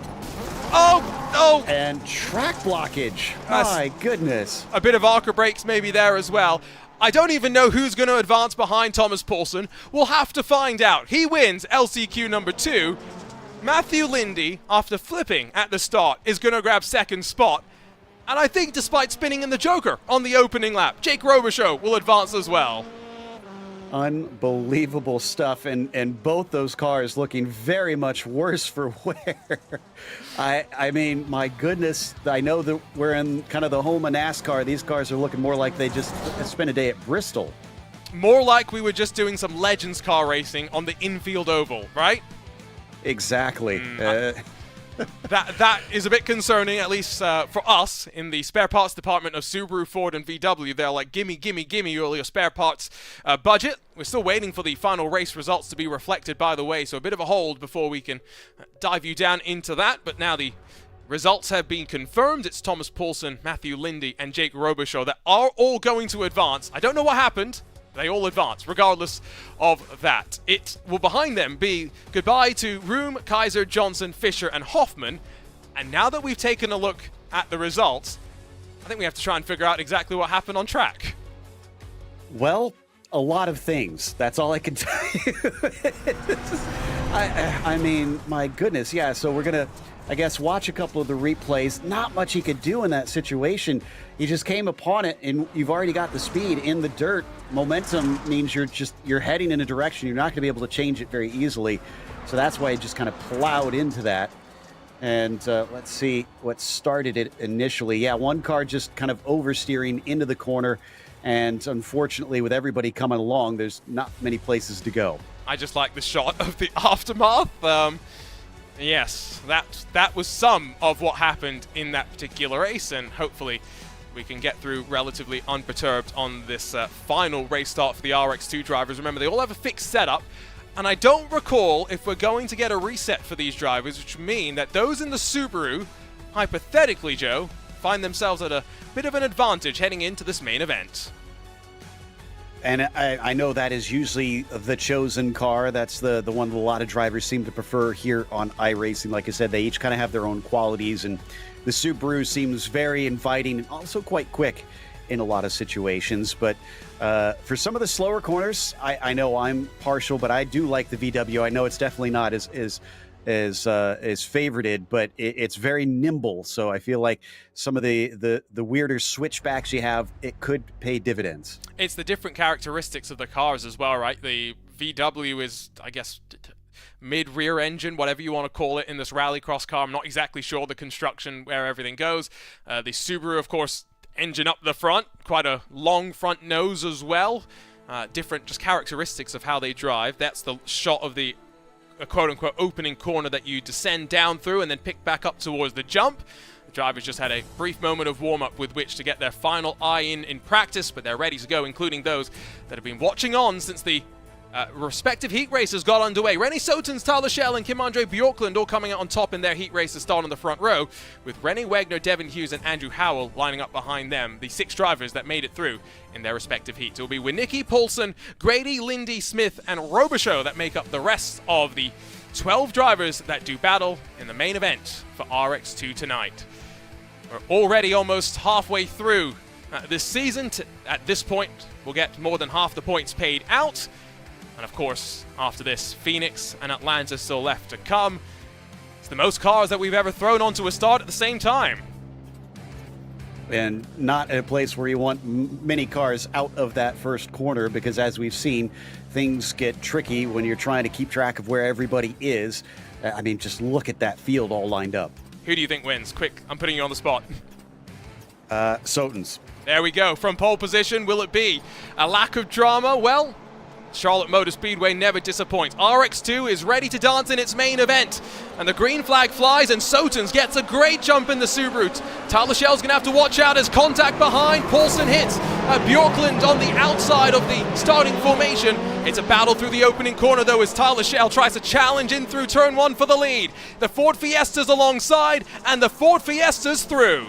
Oh! And track blockage. My goodness. A bit of ARCA brakes maybe there as well. I don't even know who's going to advance behind Thomas Poulsen. We'll have to find out. He wins LCQ number 2. Matthew Lindy, after flipping at the start, is going to grab second spot. And I think despite spinning in the Joker on the opening lap, Jake Robichaux will advance as well. Unbelievable stuff, and both those cars looking very much worse for wear. I mean, my goodness, I know that we're in kind of the home of NASCAR. These cars are looking more like they just spent a day at Bristol. More like we were just doing some Legends car racing on the infield oval, right? Exactly. That is a bit concerning, at least for us in the spare parts department of Subaru, Ford, and VW. They're like, gimme all your spare parts budget. We're still waiting for the final race results to be reflected, by the way, so a bit of a hold before we can dive you down into that. But now the results have been confirmed. It's Thomas Poulsen, Matthew Lindy, and Jake Robichaux that are all going to advance. I don't know what happened. They all advance, regardless of that. It will behind them be goodbye to Room, Kaiser, Johnson, Fisher, and Hoffman. And now that we've taken a look at the results, I think we have to try and figure out exactly what happened on track. Well, a lot of things. That's all I can tell you. I mean, my goodness, yeah. So we're going to, I guess, watch a couple of the replays. Not much he could do in that situation. He just came upon it, and you've already got the speed in the dirt. Momentum means you're heading in a direction. You're not going to be able to change it very easily. So that's why he just kind of plowed into that. And let's see what started it initially. Yeah, one car just kind of oversteering into the corner. And unfortunately, with everybody coming along, there's not many places to go. I just like the shot of the aftermath. Yes, that was some of what happened in that particular race, and hopefully we can get through relatively unperturbed on this final race start for the RX2 drivers. Remember, they all have a fixed setup, and I don't recall if we're going to get a reset for these drivers, which would mean that those in the Subaru, hypothetically, Joe, find themselves at a bit of an advantage heading into this main event. And I know that is usually the chosen car. That's the one that a lot of drivers seem to prefer here on iRacing. Like I said, they each kind of have their own qualities, and the Subaru seems very inviting and also quite quick in a lot of situations. But for some of the slower corners, I know I'm partial, but I do like the VW. I know it's definitely not as favorited, but it's very nimble. So I feel like some of the weirder switchbacks you have, it could pay dividends. It's the different characteristics of the cars as well, right? The VW is, I guess, mid-rear engine, whatever you want to call it, in this rallycross car. I'm not exactly sure the construction, where everything goes. The Subaru, of course, engine up the front, quite a long front nose as well. Different just characteristics of how they drive. That's the shot of the quote-unquote opening corner that you descend down through and then pick back up towards the jump. The drivers just had a brief moment of warm-up with which to get their final eye in practice, but they're ready to go, including those that have been watching on since the respective heat races got underway. René Sotens, Tyler Schell, and Kim-Andre Bjorklund all coming out on top in their heat races, start on the front row, with René Wegner, Devin Hughes, and Andrew Howell lining up behind them, the 6 drivers that made it through in their respective heats. It will be Winnicki, Poulsen, Grady, Lindy, Smith, and Robichaux that make up the rest of the 12 drivers that do battle in the main event for RX2 tonight. We're already almost halfway through this season. At this point, we'll get more than half the points paid out. And of course, after this, Phoenix and Atlanta still left to come. It's the most cars that we've ever thrown onto a start at the same time. And not at a place where you want many cars out of that first corner, because as we've seen, things get tricky when you're trying to keep track of where everybody is. I mean, just look at that field all lined up. Who do you think wins? Quick, I'm putting you on the spot. Sotens. There we go. From pole position, will it be a lack of drama? Well, Charlotte Motor Speedway never disappoints. RX2 is ready to dance in its main event. And the green flag flies and Sotens gets a great jump in the Subaru. Tyler Schell's going to have to watch out as contact behind. Paulson hits Bjorklund on the outside of the starting formation. It's a battle through the opening corner though as Tyler Schell tries to challenge in through turn 1 for the lead. The Ford Fiesta's alongside and the Ford Fiesta's through.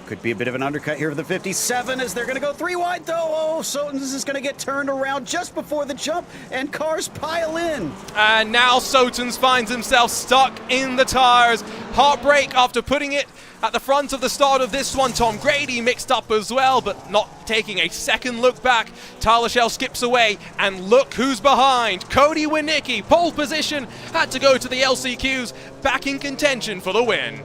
Could be a bit of an undercut here for the 57 as they're going to go 3 wide though. Oh, Sotens is going to get turned around just before the jump and cars pile in. And now Sotens finds himself stuck in the tires. Heartbreak after putting it at the front of the start of this one. Tom Grady mixed up as well, but not taking a second look back. Tyler Schell skips away, and look who's behind. Cody Winicki, pole position, had to go to the LCQs, back in contention for the win.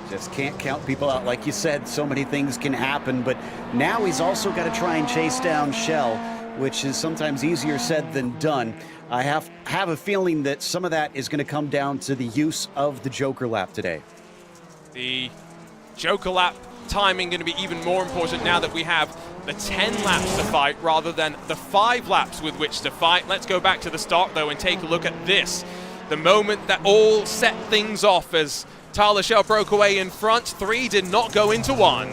Just can't count people out. Like you said, so many things can happen, but now he's also got to try and chase down Schell, which is sometimes easier said than done. I have a feeling that some of that is going to come down to the use of the Joker lap today. The Joker lap timing going to be even more important now that we have the 10 laps to fight rather than the 5 laps with which to fight. Let's go back to the start though and take a look at this. The moment that all set things off as Tyler Schell broke away in front. 3 did not go into 1.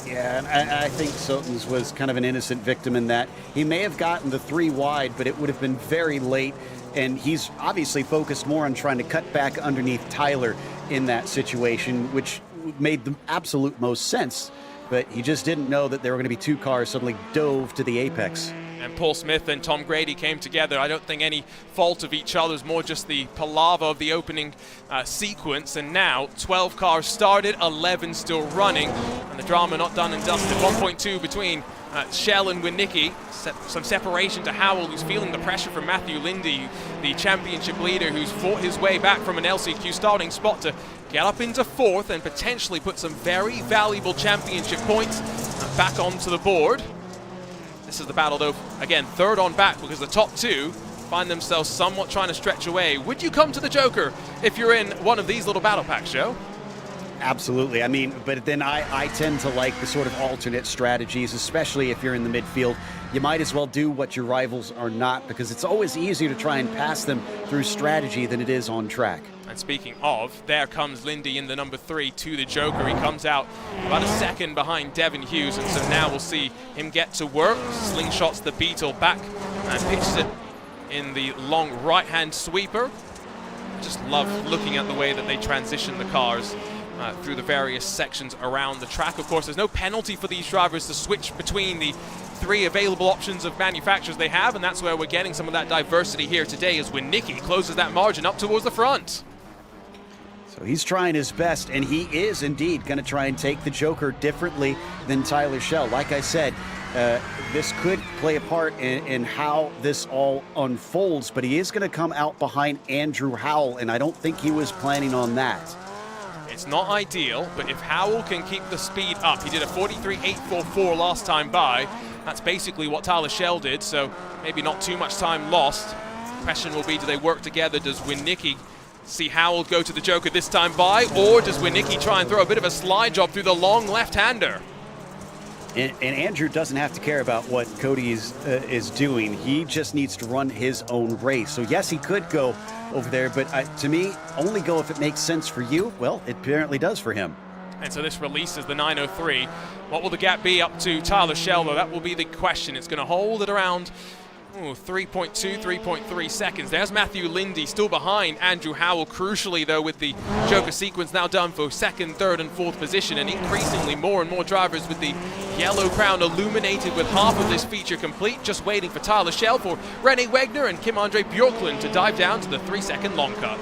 Yeah, and I think Sotens was kind of an innocent victim in that. He may have gotten the 3 wide, but it would have been very late, and he's obviously focused more on trying to cut back underneath Tyler in that situation, which made the absolute most sense, but he just didn't know that there were going to be 2 cars suddenly dove to the apex. And Paul Smith and Tom Grady came together. I don't think any fault of each other's, more just the palaver of the opening sequence. And now 12 cars started, 11 still running, and the drama not done and dusted. 1.2 between Schell and Winicki. Some separation to Howell, who's feeling the pressure from Matthew Lindy, the championship leader, who's fought his way back from an LCQ starting spot to get up into 4th and potentially put some very valuable championship points back onto the board. This is the battle though, again, 3rd on back because the top 2 find themselves somewhat trying to stretch away. Would you come to the Joker if you're in one of these little battle packs, Joe? Absolutely. I mean, but then I tend to like the sort of alternate strategies, especially if you're in the midfield. You might as well do what your rivals are not, because it's always easier to try and pass them through strategy than it is on track. And speaking of, there comes Lindy in the number 3 to the Joker. He comes out about a second behind Devin Hughes, and so now we'll see him get to work. Slingshots the Beetle back and pitches it in the long right-hand sweeper. Just love looking at the way that they transition the cars through the various sections around the track. Of course, there's no penalty for these drivers to switch between the 3 available options of manufacturers they have, and that's where we're getting some of that diversity here today as Winicki closes that margin up towards the front. So he's trying his best, and he is indeed going to try and take the Joker differently than Tyler Schell. Like I said, this could play a part in how this all unfolds, but he is going to come out behind Andrew Howell, and I don't think he was planning on that. It's not ideal, but if Howell can keep the speed up, he did a 43.844 last time by. That's basically what Tyler Schell did, so maybe not too much time lost. Question will be, do they work together? Does Winicki see Howell go to the Joker this time by, or does Winicki try and throw a bit of a slide job through the long left-hander? And Andrew doesn't have to care about what Cody is doing. He just needs to run his own race. So yes, he could go over there, but to me, only go if it makes sense for you. Well, it apparently does for him. And so this releases the 903. What will the gap be up to Tyler Schell, though? That will be the question. It's going to hold it around 3.2, 3.3 seconds. There's Matthew Lindy still behind Andrew Howell, crucially though, with the Joker sequence now done for 2nd, 3rd and 4th position, and increasingly more and more drivers with the yellow crown illuminated with half of this feature complete, just waiting for Tyler Schell, for Rene Wegner and Kim-Andre Bjorklund to dive down to the 3-second long cut.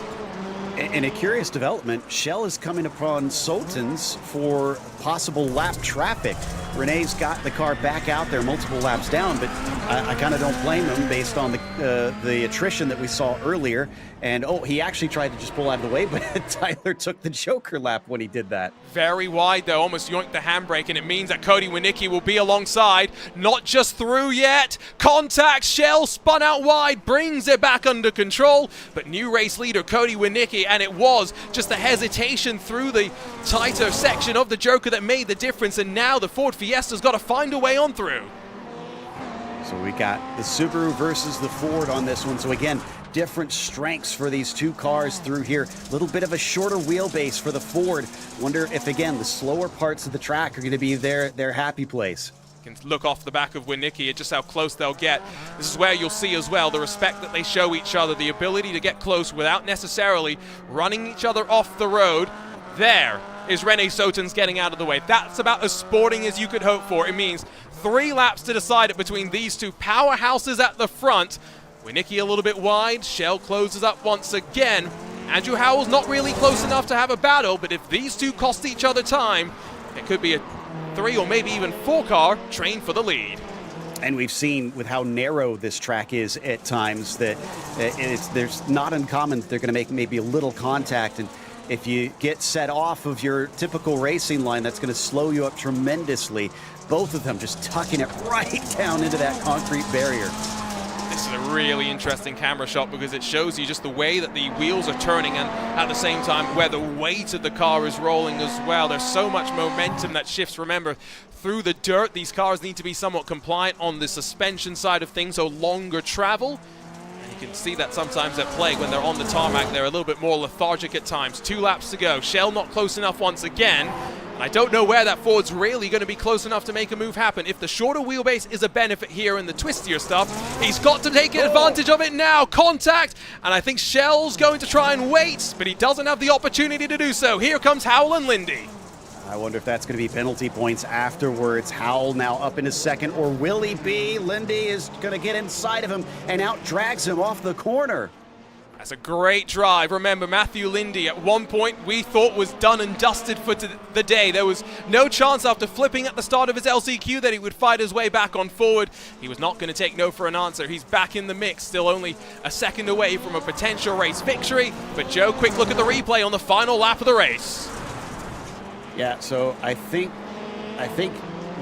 In a curious development, Schell is coming upon Sotens for possible lap traffic. Renee's got the car back out there multiple laps down, but I kind of don't blame him based on the attrition that we saw earlier. And he actually tried to just pull out of the way, but Tyler took the Joker lap when he did that. Very wide though, almost yoinked the handbrake, and it means that Cody Winicki will be alongside. Not just through yet. Contact, Schell spun out wide, brings it back under control, but new race leader Cody Winicki, and it was just the hesitation through the tighter section of the Joker that made the difference, and now the Ford Fiesta's got to find a way on through. So we got the Subaru versus the Ford on this one. So again, different strengths for these two cars through here. A little bit of a shorter wheelbase for the Ford. Wonder if, again, the slower parts of the track are going to be their happy place. Can look off the back of Winicki at just how close they'll get. This is where you'll see as well the respect that they show each other, the ability to get close without necessarily running each other off the road. There is René Soetens getting out of the way. That's about as sporting as you could hope for. It means 3 laps to decide it between these two powerhouses at the front. Winicki a little bit wide. Shell closes up once again. Andrew Howell's not really close enough to have a battle, but if these two cost each other time, it could be a 3 or maybe even 4 car train for the lead. And we've seen with how narrow this track is at times that there's not uncommon that they're going to make maybe a little contact. And if you get set off of your typical racing line, that's going to slow you up tremendously. Both of them just tucking it right down into that concrete barrier. This is a really interesting camera shot because it shows you just the way that the wheels are turning and at the same time where the weight of the car is rolling as well. There's so much momentum that shifts. Remember, through the dirt, these cars need to be somewhat compliant on the suspension side of things, so longer travel. And you can see that sometimes at play when they're on the tarmac. They're a little bit more lethargic at times. 2 laps to go. Shell not close enough once again. I don't know where that Ford's really going to be close enough to make a move happen. If the shorter wheelbase is a benefit here in the twistier stuff, he's got to take advantage of it now. Contact, and I think Shell's going to try and wait, but he doesn't have the opportunity to do so. Here comes Howell and Lindy. I wonder if that's going to be penalty points afterwards. Howell now up into second, or will he be? Lindy is going to get inside of him and out drags him off the corner. That's a great drive. Remember, Matthew Lindy at one point we thought was done and dusted for the day. There was no chance after flipping at the start of his LCQ that he would fight his way back on forward. He was not going to take no for an answer. He's back in the mix, still only a second away from a potential race victory. But Joe, quick look at the replay on the final lap of the race. Yeah, so I think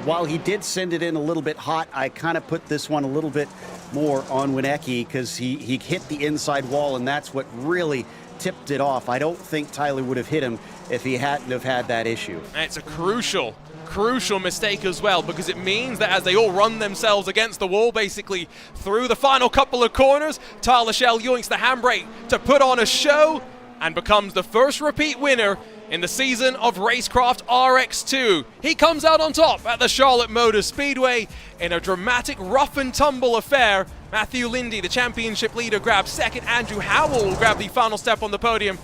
while he did send it in a little bit hot, I kind of put this one a little bit more on Winicki because he hit the inside wall, and that's what really tipped it off. I don't think Tyler would have hit him if he hadn't have had that issue. And it's a crucial mistake as well, because it means that as they all run themselves against the wall basically through the final couple of corners, Tyler Shell yoinks the handbrake to put on a show and becomes the first repeat winner in the season of Racecraft RX2. He comes out on top at the Charlotte Motor Speedway in a dramatic rough and tumble affair. Matthew Lindy, the championship leader, grabs second. Andrew Howell will grab the final step on the podium.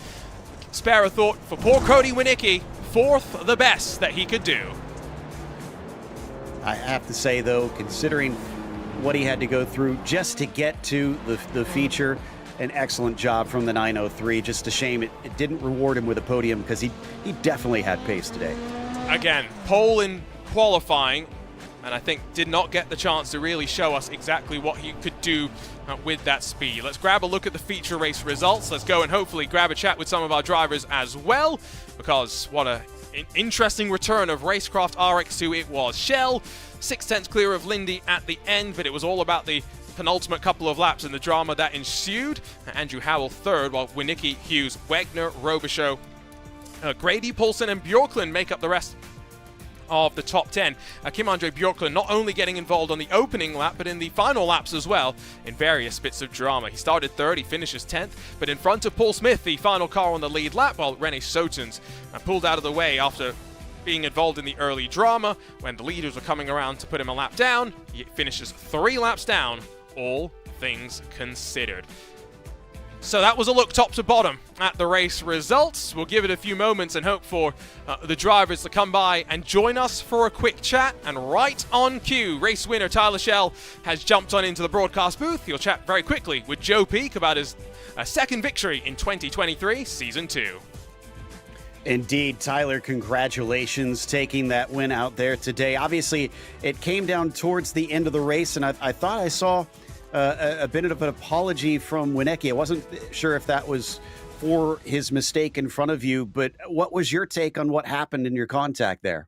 Spare a thought for poor Cody Winicki, 4th the best that he could do. I have to say, though, considering what he had to go through just to get to the feature, an excellent job from the 903. Just a shame it didn't reward him with a podium because he definitely had pace today. Again, pole in qualifying, and I think did not get the chance to really show us exactly what he could do with that speed. Let's grab a look at the feature race results. Let's go and hopefully grab a chat with some of our drivers as well, because what an interesting return of Racecraft RX2 it was. Shell 6/10 clear of Lindy at the end, but it was all about the penultimate couple of laps and the drama that ensued. Andrew Howell 3rd, while Winicki, Hughes, Wegner, Robichaux, Grady, Paulson and Bjorklund make up the rest of the top 10. Kim-Andre Bjorklund not only getting involved on the opening lap, but in the final laps as well in various bits of drama. He started 3rd, he finishes 10th, but in front of Paul Smith, the final car on the lead lap, while René Soetens pulled out of the way after being involved in the early drama. When the leaders were coming around to put him a lap down, he finishes 3 laps down, all things considered. So that was a look top to bottom at the race results. We'll give it a few moments and hope for the drivers to come by and join us for a quick chat. And right on cue, race winner Tyler Shell has jumped on into the broadcast booth. He'll chat very quickly with Joe Peak about his second victory in 2023 Season 2. Indeed, Tyler, congratulations taking that win out there today. Obviously, it came down towards the end of the race, and I thought I saw a bit of an apology from Winicki. I wasn't sure if that was for his mistake in front of you, but what was your take on what happened in your contact there?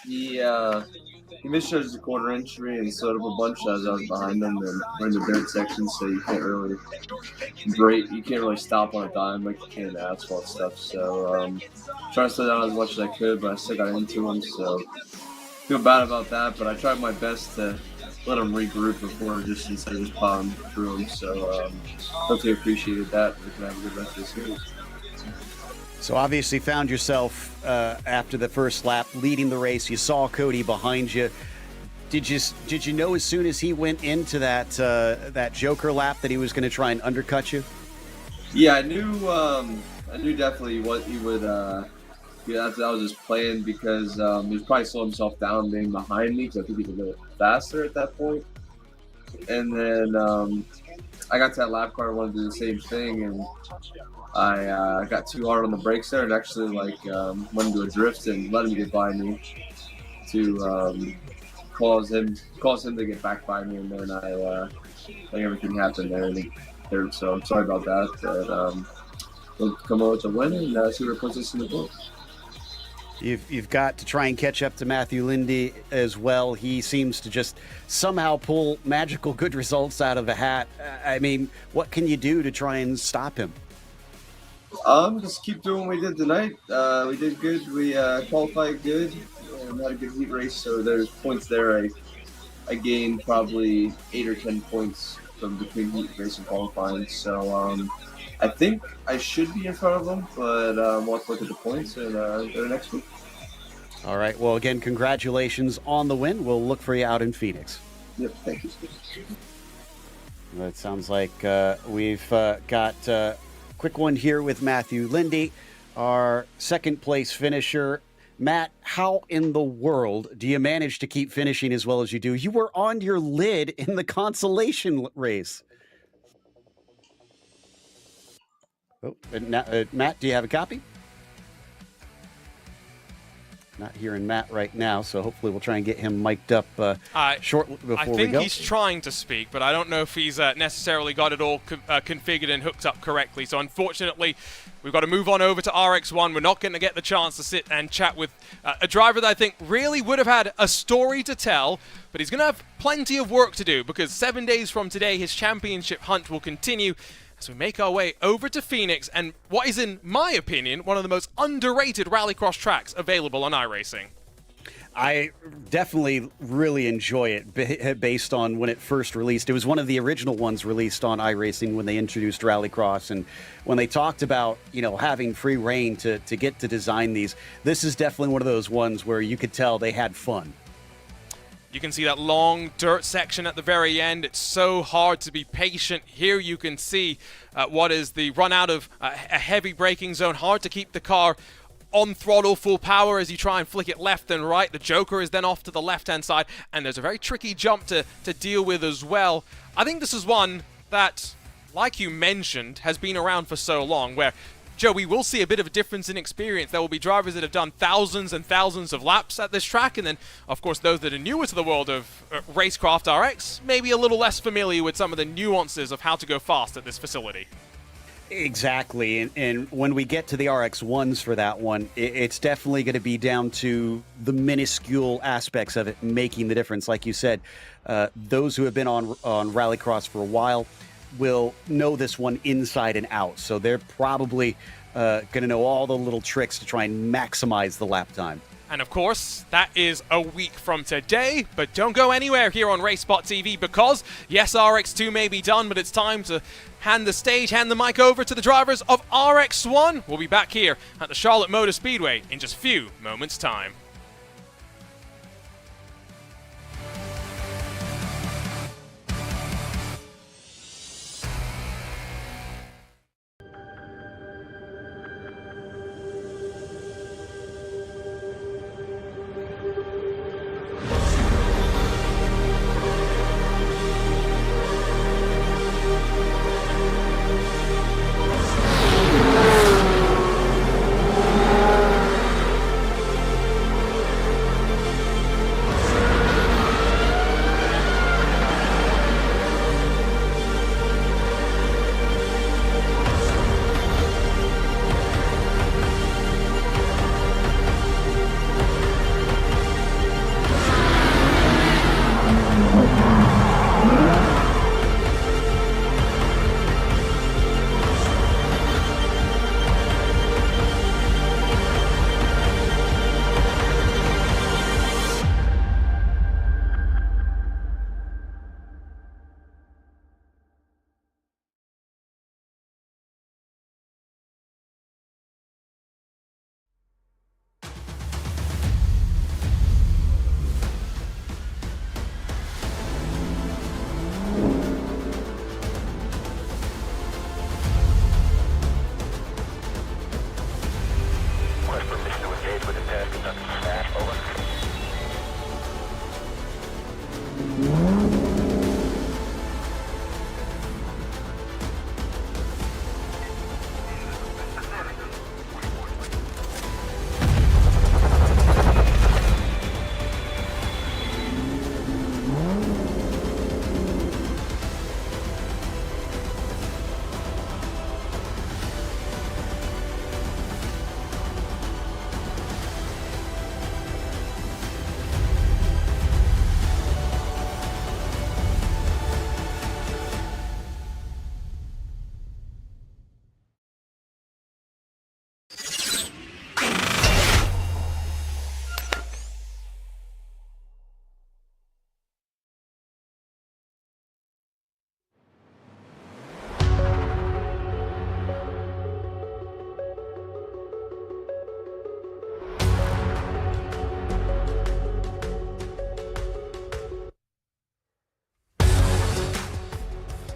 He misjudged the quarter entry and slowed up a bunch as I was behind him, and we're in the dirt section, so you can't really brake, you can't really stop on a dime like you can in the asphalt stuff. So trying to slow down as much as I could, but I still got into him. So feel bad about that, but I tried my best to let him regroup before instead of just plowing through him. So hopefully appreciated that. We can have a good rest of the series. So obviously found yourself after the first lap leading the race. You saw Cody behind you. Did you know as soon as he went into that Joker lap that he was going to try and undercut you? Yeah, I knew definitely what he would. Yeah, that was his plan because he probably slowed himself down being behind me because I think he was a little faster at that point. And then I got to that lap car, I wanted to do the same thing, and I got too hard on the brakes there and actually went into a drift and let him get by me to cause him to get back by me, and then I think everything happened there in the third. So I'm sorry about that. But we'll come out with a win and see where it puts us in the book. You've got to try and catch up to Matthew Lindy as well. He seems to just somehow pull magical good results out of a hat. I mean, what can you do to try and stop him? Just keep doing what we did tonight. We did good. We qualified good and had a good heat race. So there's points there. I gained probably 8 or 10 points from between heat race and qualifying. So I think I should be in front of them, but we'll have to look at the points and go to next week. All right. Well, again, congratulations on the win. We'll look for you out in Phoenix. Yep. Thank you. Well, it sounds like we've got a quick one here with Matthew Lindy, our second place finisher. Matt, how in the world do you manage to keep finishing as well as you do? You were on your lid in the consolation race. Oh, Matt, do you have a copy? Not hearing Matt right now, so hopefully we'll try and get him mic'd up shortly before we go. I think he's trying to speak, but I don't know if he's necessarily got it all configured and hooked up correctly. So unfortunately, we've got to move on over to RX1. We're not going to get the chance to sit and chat with a driver that I think really would have had a story to tell, but he's going to have plenty of work to do because 7 days from today, his championship hunt will continue. So we make our way over to Phoenix and what is, in my opinion, one of the most underrated rallycross tracks available on iRacing. I definitely really enjoy it based on when it first released. It was one of the original ones released on iRacing when they introduced Rallycross, and when they talked about, having free reign to get to design these, this is definitely one of those ones where you could tell they had fun. You can see that long dirt section at the very end. It's so hard to be patient. Here you can see what is the run out of a heavy braking zone. Hard to keep the car on throttle full power as you try and flick it left and right. The Joker is then off to the left-hand side, and there's a very tricky jump to deal with as well. I think this is one that, like you mentioned, has been around for so long, where Joe, we will see a bit of a difference in experience. There will be drivers that have done thousands and thousands of laps at this track, and then, of course, those that are newer to the world of Racecraft RX may be a little less familiar with some of the nuances of how to go fast at this facility. Exactly, and when we get to the RX1s for that one, it's definitely going to be down to the minuscule aspects of it making the difference. Like you said, those who have been on Rallycross for a while will know this one inside and out, so they're probably going to know all the little tricks to try and maximize the lap time. And of course, that is a week from today, but don't go anywhere here on RaceSpotTV because, yes, RX2 may be done, but it's time to hand the mic over to the drivers of RX1. We'll be back here at the Charlotte Motor Speedway in just a few moments' time.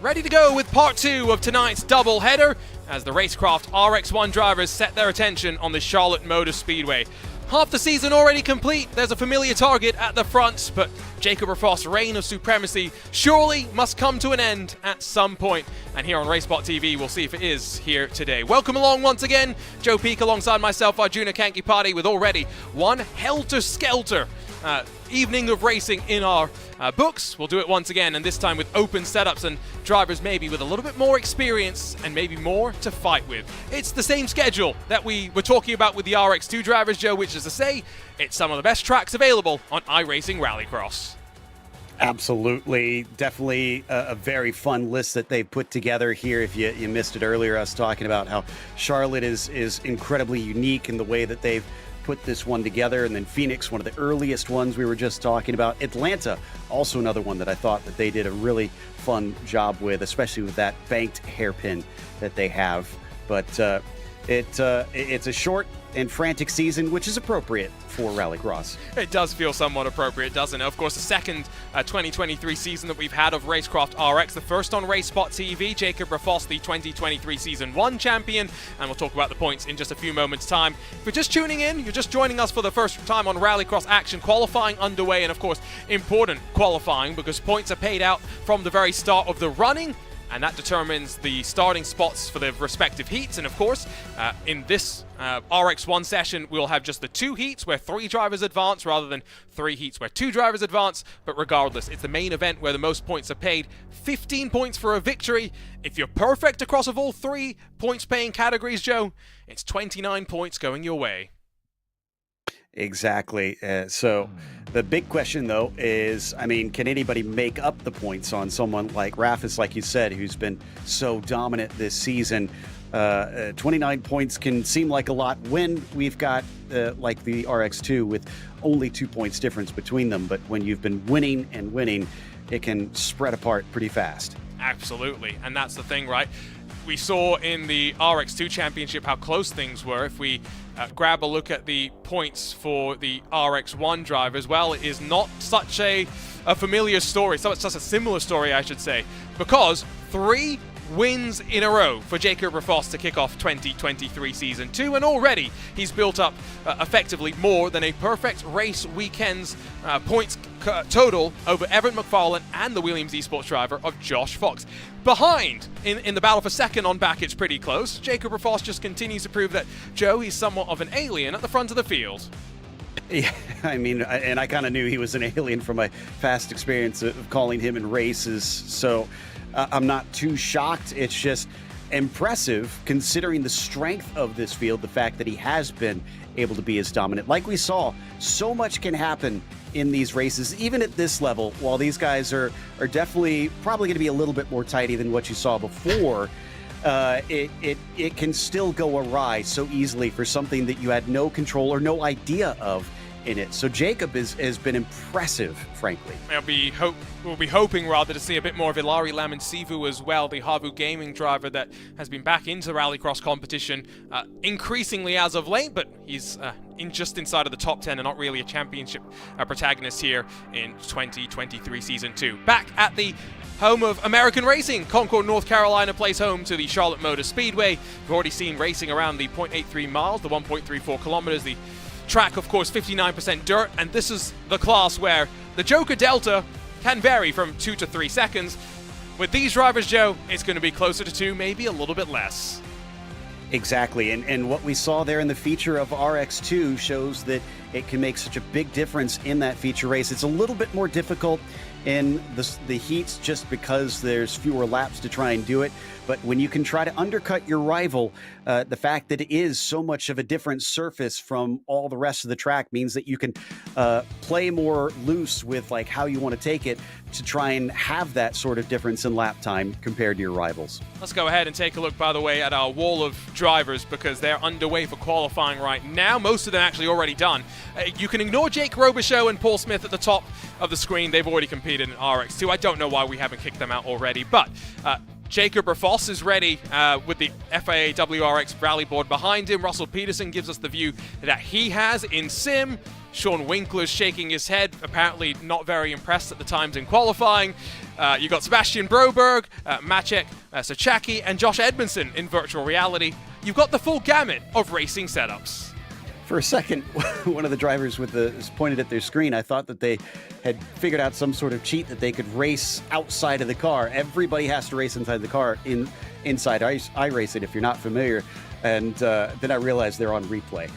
ready to go with part 2 of tonight's double header as the Racecraft RX1 drivers set their attention on the Charlotte Motor Speedway. Half the season already complete, there's a familiar target at the front, but Jacob Rafost's reign of supremacy surely must come to an end at some point. And here on RaceSpotTV, we'll see if it is here today. Welcome along once again, Joe Peak alongside myself, Arjuna Kankipati, with already one helter-skelter evening of racing in our books. We'll do it once again, and this time with open setups and drivers maybe with a little bit more experience and maybe more to fight with. It's the same schedule that we were talking about with the RX2 drivers, Joe, which is to say, it's some of the best tracks available on iRacing Rallycross. Absolutely. Definitely a very fun list that they've put together here. If you missed it earlier, us talking about how Charlotte is incredibly unique in the way that they've put this one together, and then Phoenix, one of the earliest ones we were just talking about. Atlanta, also another one that I thought that they did a really fun job with, especially with that banked hairpin that they have. But it's a short and frantic season, which is appropriate for Rallycross. It does feel somewhat appropriate, doesn't it? Of course, the second 2023 season that we've had of Racecraft RX, the first on RaceSpotTV. Jacob Rafost, the 2023 Season 1 champion, and we'll talk about the points in just a few moments' time. If you're just tuning in, you're just joining us for the first time on Rallycross action, qualifying underway, and of course, important qualifying, because points are paid out from the very start of the running, and that determines the starting spots for the respective heats. And of course, in this RX1 session, we'll have just the 2 heats where 3 drivers advance rather than 3 heats where 2 drivers advance. But regardless, it's the main event where the most points are paid. 15 points for a victory. If you're perfect across of all 3 points-paying categories, Joe, it's 29 points going your way. Exactly. So the big question, though, is, I mean, can anybody make up the points on someone like Rafis, like you said, who's been so dominant this season? 29 points can seem like a lot when we've got, like the RX2, with only 2 points difference between them. But when you've been winning and winning, it can spread apart pretty fast. Absolutely. And that's the thing, right? We saw in the RX2 Championship how close things were. If we grab a look at the points for the RX1 drivers, well, it is not such a familiar story, such a similar story, I should say, because 3 wins in a row for Jacob Rafost to kick off 2023 Season 2, and already he's built up effectively more than a perfect race weekend's points total over Evan McFarlane and the Williams Esports driver of Josh Fox. Behind, in the battle for second on back, it's pretty close. Jacob Rafost just continues to prove that, Joe, he's somewhat of an alien at the front of the field. Yeah, I mean, and I kind of knew he was an alien from my past experience of calling him in races, so I'm not too shocked. It's just impressive considering the strength of this field, the fact that he has been able to be as dominant. Like we saw, so much can happen in these races, even at this level. While these guys are definitely probably going to be a little bit more tidy than what you saw before, it can still go awry so easily for something that you had no control or no idea of in it. So Jacob has been impressive, frankly. We'll be hoping rather to see a bit more of Ilari Lamansivu as well, the Havu Gaming driver that has been back into Rallycross competition increasingly as of late, but he's just inside of the top 10 and not really a championship protagonist here in 2023 Season 2. Back at the home of American racing, Concord, North Carolina plays home to the Charlotte Motor Speedway. We've already seen racing around the 0.83 miles, the 1.34 kilometers, the track, of course, 59% dirt, and this is the class where the Joker Delta can vary from 2 to 3 seconds. With these drivers, Joe, it's going to be closer to 2, maybe a little bit less. Exactly, and what we saw there in the feature of RX2 shows that it can make such a big difference in that feature race. It's a little bit more difficult in the heats just because there's fewer laps to try and do it. But when you can try to undercut your rival, the fact that it is so much of a different surface from all the rest of the track means that you can play more loose with like how you want to take it to try and have that sort of difference in lap time compared to your rivals. Let's go ahead and take a look, by the way, at our wall of drivers because they're underway for qualifying right now. Most of them actually already done. You can ignore Jake Robichaux and Paul Smith at the top of the screen. They've already competed in RX2. I don't know why we haven't kicked them out already, but Jacob Rafos is ready with the FIA WRX rally board behind him. Russell Peterson gives us the view that he has in sim. Sean Winkler's shaking his head, apparently not very impressed at the times in qualifying. You got Sebastian Broberg, Maciek Sachaki, and Josh Edmondson in virtual reality. You've got the full gamut of racing setups. For a second, one of the drivers pointed at their screen. I thought that they had figured out some sort of cheat that they could race outside of the car. Everybody has to race inside the car inside iRacing, if you're not familiar. And then I realized they're on replay.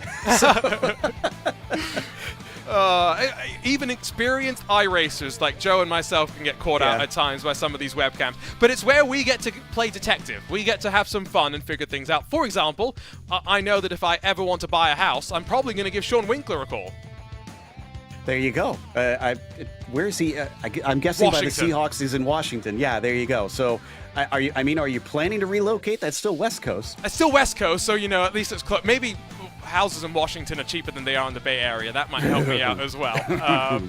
Even experienced iRacers like Joe and myself can get caught out at times by some of these webcams. But it's where we get to play detective. We get to have some fun and figure things out. For example, I know that if I ever want to buy a house, I'm probably going to give Sean Winkler a call. There you go. Where is he? I'm guessing by the Seahawks he's in Washington. Yeah, there you go. So, are you planning to relocate? That's still West Coast. It's still West Coast, so at least it's close. Maybe houses in Washington are cheaper than they are in the Bay Area. That might help me out as well.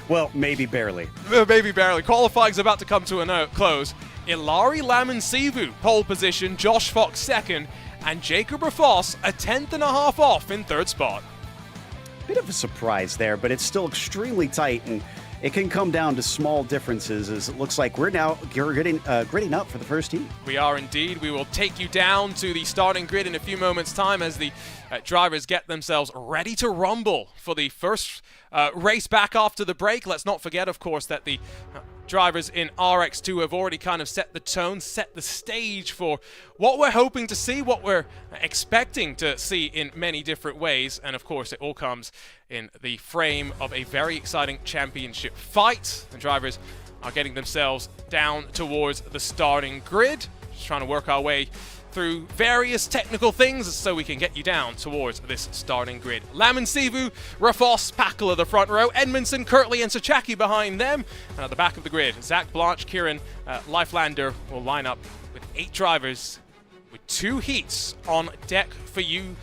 Well, maybe barely. Maybe barely. Qualifying's about to come to a close. Ilari Lamansivu, pole position. Josh Fox, second. And Jacob Rafos, a 10th off in third spot. Bit of a surprise there, but it's still extremely tight, and it can come down to small differences, as it looks like we're now gridding up for the first heat. We are indeed. We will take you down to the starting grid in a few moments' time as the drivers get themselves ready to rumble for the first race back after the break. Let's not forget, of course, that the drivers in RX2 have already kind of set the tone, set the stage for what we're hoping to see, what we're expecting to see in many different ways. And of course, it all comes in the frame of a very exciting championship fight. The drivers are getting themselves down towards the starting grid, just trying to work our way through various technical things so we can get you down towards this starting grid. Lamansivu, Rafos, Pakala the front row, Edmondson, Kirtley and Sachaki behind them. And at the back of the grid, Zach Blanche, Kieran Leiflander will line up with 8 drivers with 2 heats on deck for you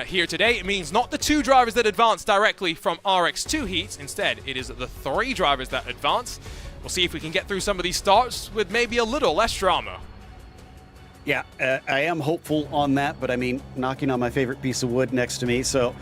here today. It means not the 2 drivers that advance directly from RX2 heats. Instead, it is the 3 drivers that advance. We'll see if we can get through some of these starts with maybe a little less drama. Yeah, I am hopeful on that, but I mean, knocking on my favorite piece of wood next to me, so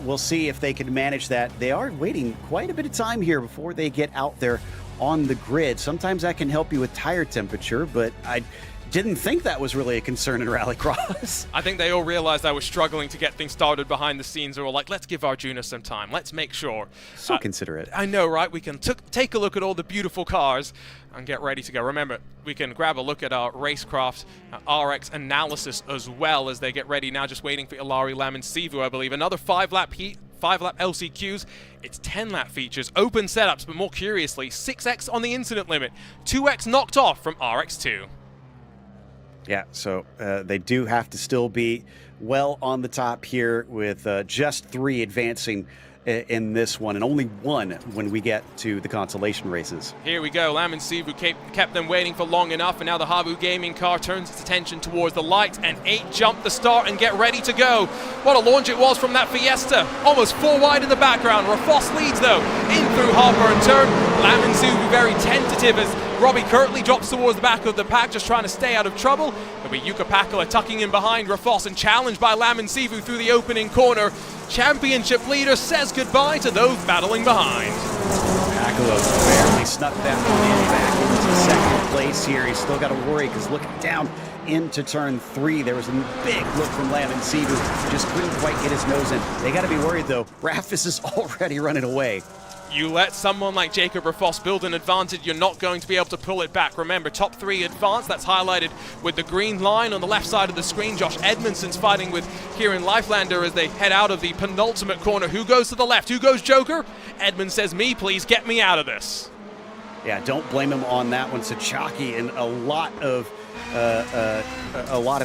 we'll see if they can manage that. They are waiting quite a bit of time here before they get out there on the grid. Sometimes that can help you with tire temperature, but I didn't think that was really a concern in Rallycross. I think they all realized I was struggling to get things started behind the scenes. They were like, let's give Arjuna some time. Let's make sure. So considerate. I know, right? We can take a look at all the beautiful cars and get ready to go. Remember, we can grab a look at our Racecraft RX analysis as well as they get ready now, just waiting for Ilari Lamansivu, I believe. Another 5-lap heat. 5-lap LCQs, it's 10-lap features, open setups, but more curiously, 6x on the incident limit, 2x knocked off from RX2. Yeah, so they do have to still be well on the top here with just 3 advancing in this one, and only 1 when we get to the consolation races. Here we go. Lamansivu kept them waiting for long enough, and now the Habu Gaming car turns its attention towards the light, and 8 jump the start and get ready to go. What a launch it was from that Fiesta. Almost 4 wide in the background. Rafos leads, though, in through Harper turn. Lamansivu very tentative as Robbie Kirtley drops towards the back of the pack, just trying to stay out of trouble. It'll be Yuka Pakala tucking in behind Rafos and challenged by Lamansivu through the opening corner. Championship leader says goodbye to those battling behind. Pakala barely snuck that one in back into second place here. He's still got to worry because looking down into turn 3, there was a big look from Lamansivu. Just couldn't quite get his nose in. They got to be worried though. Rafis is already running away. You let someone like Jacob Rafos build an advantage, you're not going to be able to pull it back. Remember, top 3 advance, that's highlighted with the green line on the left side of the screen. Josh Edmondson's fighting with Kieran Leiflander as they head out of the penultimate corner. Who goes to the left? Who goes Joker? Edmonds says, me, please, get me out of this. Yeah, don't blame him on that one. Sachaki and a lot of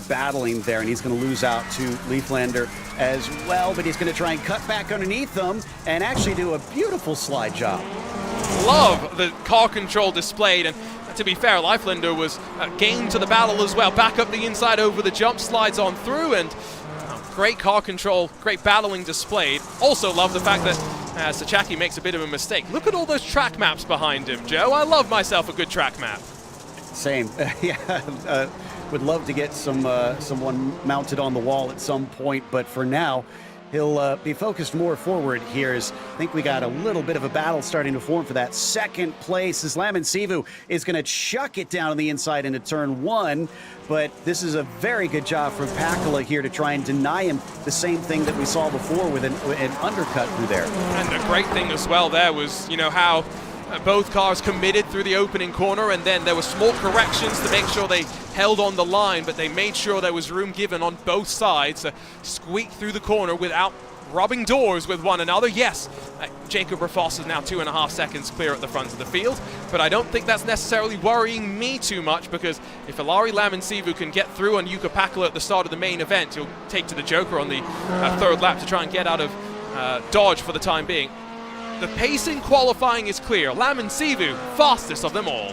battling there, and he's going to lose out to Leiflander as well, but he's going to try and cut back underneath them and actually do a beautiful slide job. Love the car control displayed, and to be fair, Leiflander was game to the battle as well. Back up the inside over the jump, slides on through, and great car control, great battling displayed. Also love the fact that Sachaki makes a bit of a mistake. Look at all those track maps behind him, Joe. I love myself a good track map. Same. Yeah, would love to get someone mounted on the wall at some point, but for now, he'll be focused more forward here. As I think we got a little bit of a battle starting to form for that second place, as Lamin Sivu is going to chuck it down on the inside into turn 1, but this is a very good job from Pakala here to try and deny him the same thing that we saw before with an undercut through there. And the great thing as well there was, you know, how both cars committed through the opening corner, and then there were small corrections to make sure they held on the line, but they made sure there was room given on both sides to squeak through the corner without rubbing doors with one another. Yes, Jacob Rafos is now 2.5 seconds clear at the front of the field, but I don't think that's necessarily worrying me too much, because if Ilari Laminsivu can get through on Jukka Pakala at the start of the main event, he'll take to the Joker on the third lap to try and get out of dodge for the time being. The pace in qualifying is clear. Laminsivu, fastest of them all.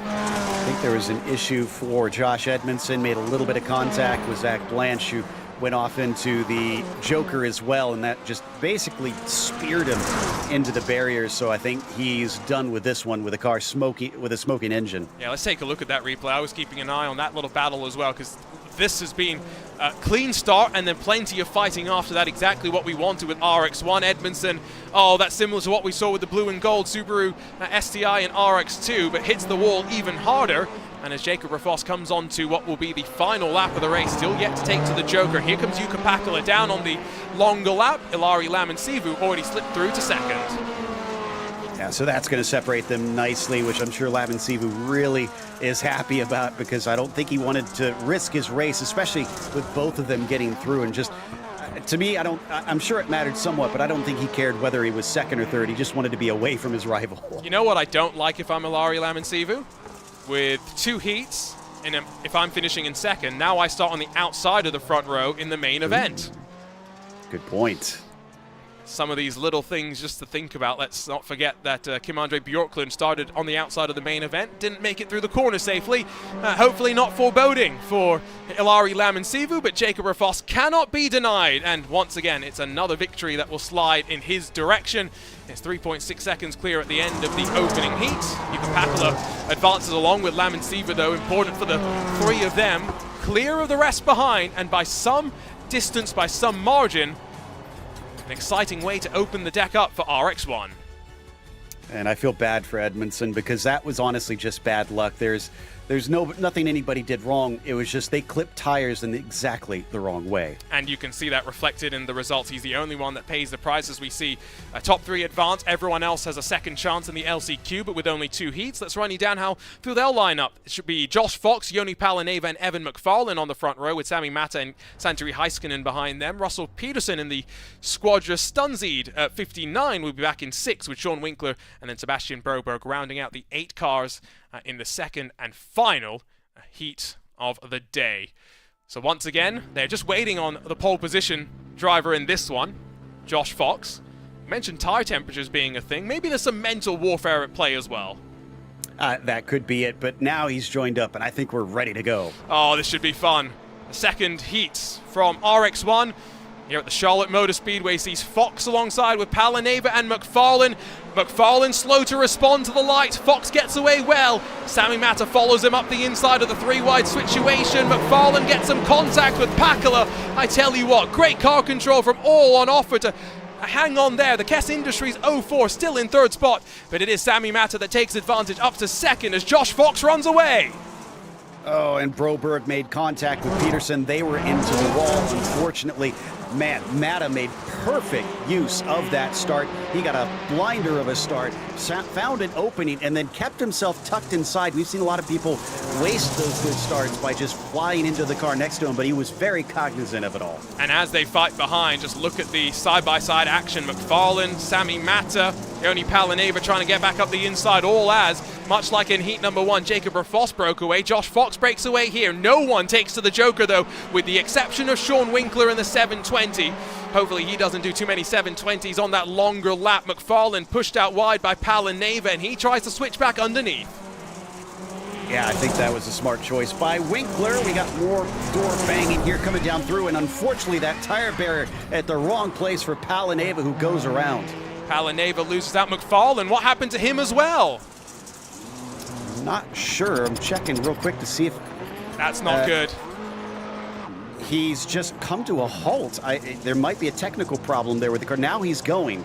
I think there was an issue for Josh Edmondson, made a little bit of contact with Zach Blanche, who went off into the Joker as well, and that just basically speared him into the barriers. So I think he's done with this one with a car with a smoking engine. Yeah, let's take a look at that replay. I was keeping an eye on that little battle as well, because this has been a clean start and then plenty of fighting after that. Exactly what we wanted with RX1. Edmondson, oh, that's similar to what we saw with the blue and gold Subaru STI and RX2, but hits the wall even harder. And as Jacob Rafos comes on to what will be the final lap of the race, still yet to take to the Joker. Here comes Jukka Pakala down on the longer lap. Ilari Laminsivu already slipped through to second. Yeah, so that's going to separate them nicely, which I'm sure Laminsivu really is happy about, because I don't think he wanted to risk his race, especially with both of them getting through. And just, to me, I'm sure it mattered somewhat, but I don't think he cared whether he was second or third. He just wanted to be away from his rival. You know what I don't like if I'm Ilari Laminsivu? With 2 heats, and if I'm finishing in second, now I start on the outside of the front row in the main event. Good point. Some of these little things just to think about. Let's not forget that Kim-Andre Bjorklund started on the outside of the main event, didn't make it through the corner safely. Hopefully not foreboding for Ilari Laminsivu, but Jacob Rafos cannot be denied. And once again, it's another victory that will slide in his direction. It's 3.6 seconds clear at the end of the opening heat. Jukka Pakala advances along with Laminsivu, though. Important for the 3 of them. Clear of the rest behind, and by some distance, by some margin, an exciting way to open the deck up for RX1. And I feel bad for Edmondson, because that was honestly just bad luck. There's nothing anybody did wrong. It was just they clipped tires in exactly the wrong way. And you can see that reflected in the results. He's the only one that pays the price, as we see top 3 advance. Everyone else has a second chance in the LCQ, but with only 2 heats. Let's run you down how through their lineup. It should be Josh Fox, Joni Palaneva, and Evan McFarlane on the front row, with Sami Mata and Santeri Heiskanen behind them. Russell Peterson in the Squadra Stunseed at 59 will be back in 6, with Sean Winkler and then Sebastian Broberg rounding out the 8 cars in the second and final heat of the day. So once again, they're just waiting on the pole position driver in this one, Josh Fox. You mentioned tire temperatures being a thing. Maybe there's some mental warfare at play as well. That could be it, but now he's joined up, and I think we're ready to go. Oh, this should be fun. The second heat from RX1. Here at the Charlotte Motor Speedway sees Fox alongside with Palaneva and McFarlane. McFarlane slow to respond to the light. Fox gets away well. Sami Mata follows him up the inside of the 3-wide situation. McFarlane gets some contact with Pakala. I tell you what, great car control from all on offer to hang on there. The Kess Industries 04 still in 3rd spot, but it is Sami Mata that takes advantage up to 2nd as Josh Fox runs away. Oh, and Broberg made contact with Peterson. They were into the wall, unfortunately. Man, Mata made perfect use of that start. He got a blinder of a start, found an opening, and then kept himself tucked inside. We've seen a lot of people waste those good starts by just flying into the car next to him, but he was very cognizant of it all. And as they fight behind, just look at the side-by-side action. McFarlane, Sami Mata, Joni Palaneva trying to get back up the inside, all as, much like in heat number 1, Jacob Rafos broke away. Josh Fox breaks away here. No one takes to the Joker, though, with the exception of Sean Winkler in the 720. Hopefully he doesn't do too many 720s on that longer lap. McFarlane pushed out wide by Palaneva, and he tries to switch back underneath. Yeah, I think that was a smart choice by Winkler. We got more door banging here coming down through, and unfortunately that tire barrier at the wrong place for Palaneva, who goes around. Palaneva loses out McFarlane. What happened to him as well? not sure. I'm checking real quick to see if That's not good. he's just come to a halt. There might be a technical problem there with the car. Now he's going.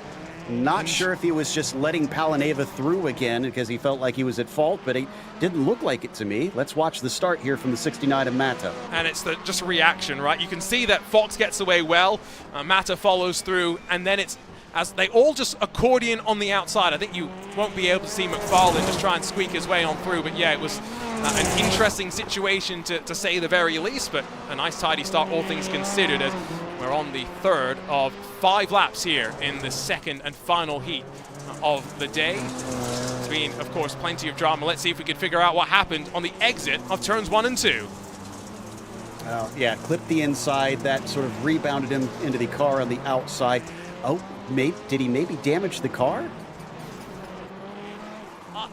Not sure if he was just letting Palaneva through again because he felt like he was at fault, but it didn't look like it to me. Let's watch the start here from the 69 of Mata. And it's just a reaction, right? You can see that Fox gets away well, Mata follows through, and then it's as they all just accordion on the outside. I think you won't be able to see McFarlane just try and squeak his way on through, but yeah, it was an interesting situation to say the very least, but a nice tidy start, all things considered, as we're on the third of 5 laps here in the second and final heat of the day. It's been, of course, plenty of drama. Let's see if we can figure out what happened on the exit of turns 1 and 2. Yeah, clipped the inside. That sort of rebounded him into the car on the outside. Oh, did he maybe damage the car? I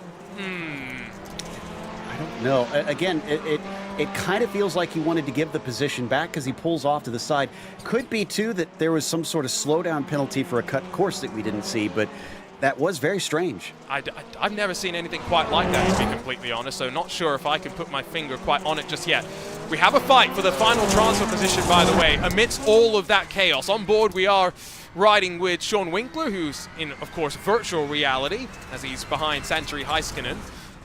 don't know. Again, it kind of feels like he wanted to give the position back because he pulls off to the side. Could be, too, that there was some sort of slowdown penalty for a cut course that we didn't see, but that was very strange. I've never seen anything quite like that, to be completely honest, so not sure if I can put my finger quite on it just yet. We have a fight for the final transfer position, by the way, amidst all of that chaos. On board, we are riding with Sean Winkler, who's in, of course, virtual reality, as he's behind Santeri Heiskanen.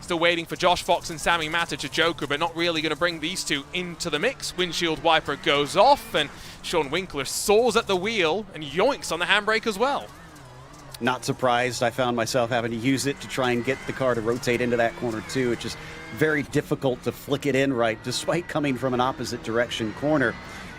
Still waiting for Josh Fox and Sammy Mata to joker, but not really going to bring these two into the mix. Windshield wiper goes off, and Sean Winkler soars at the wheel and yoinks on the handbrake as well. Not surprised. I found myself having to use it to try and get the car to rotate into that corner, too. It's just very difficult to flick it in right, despite coming from an opposite direction corner.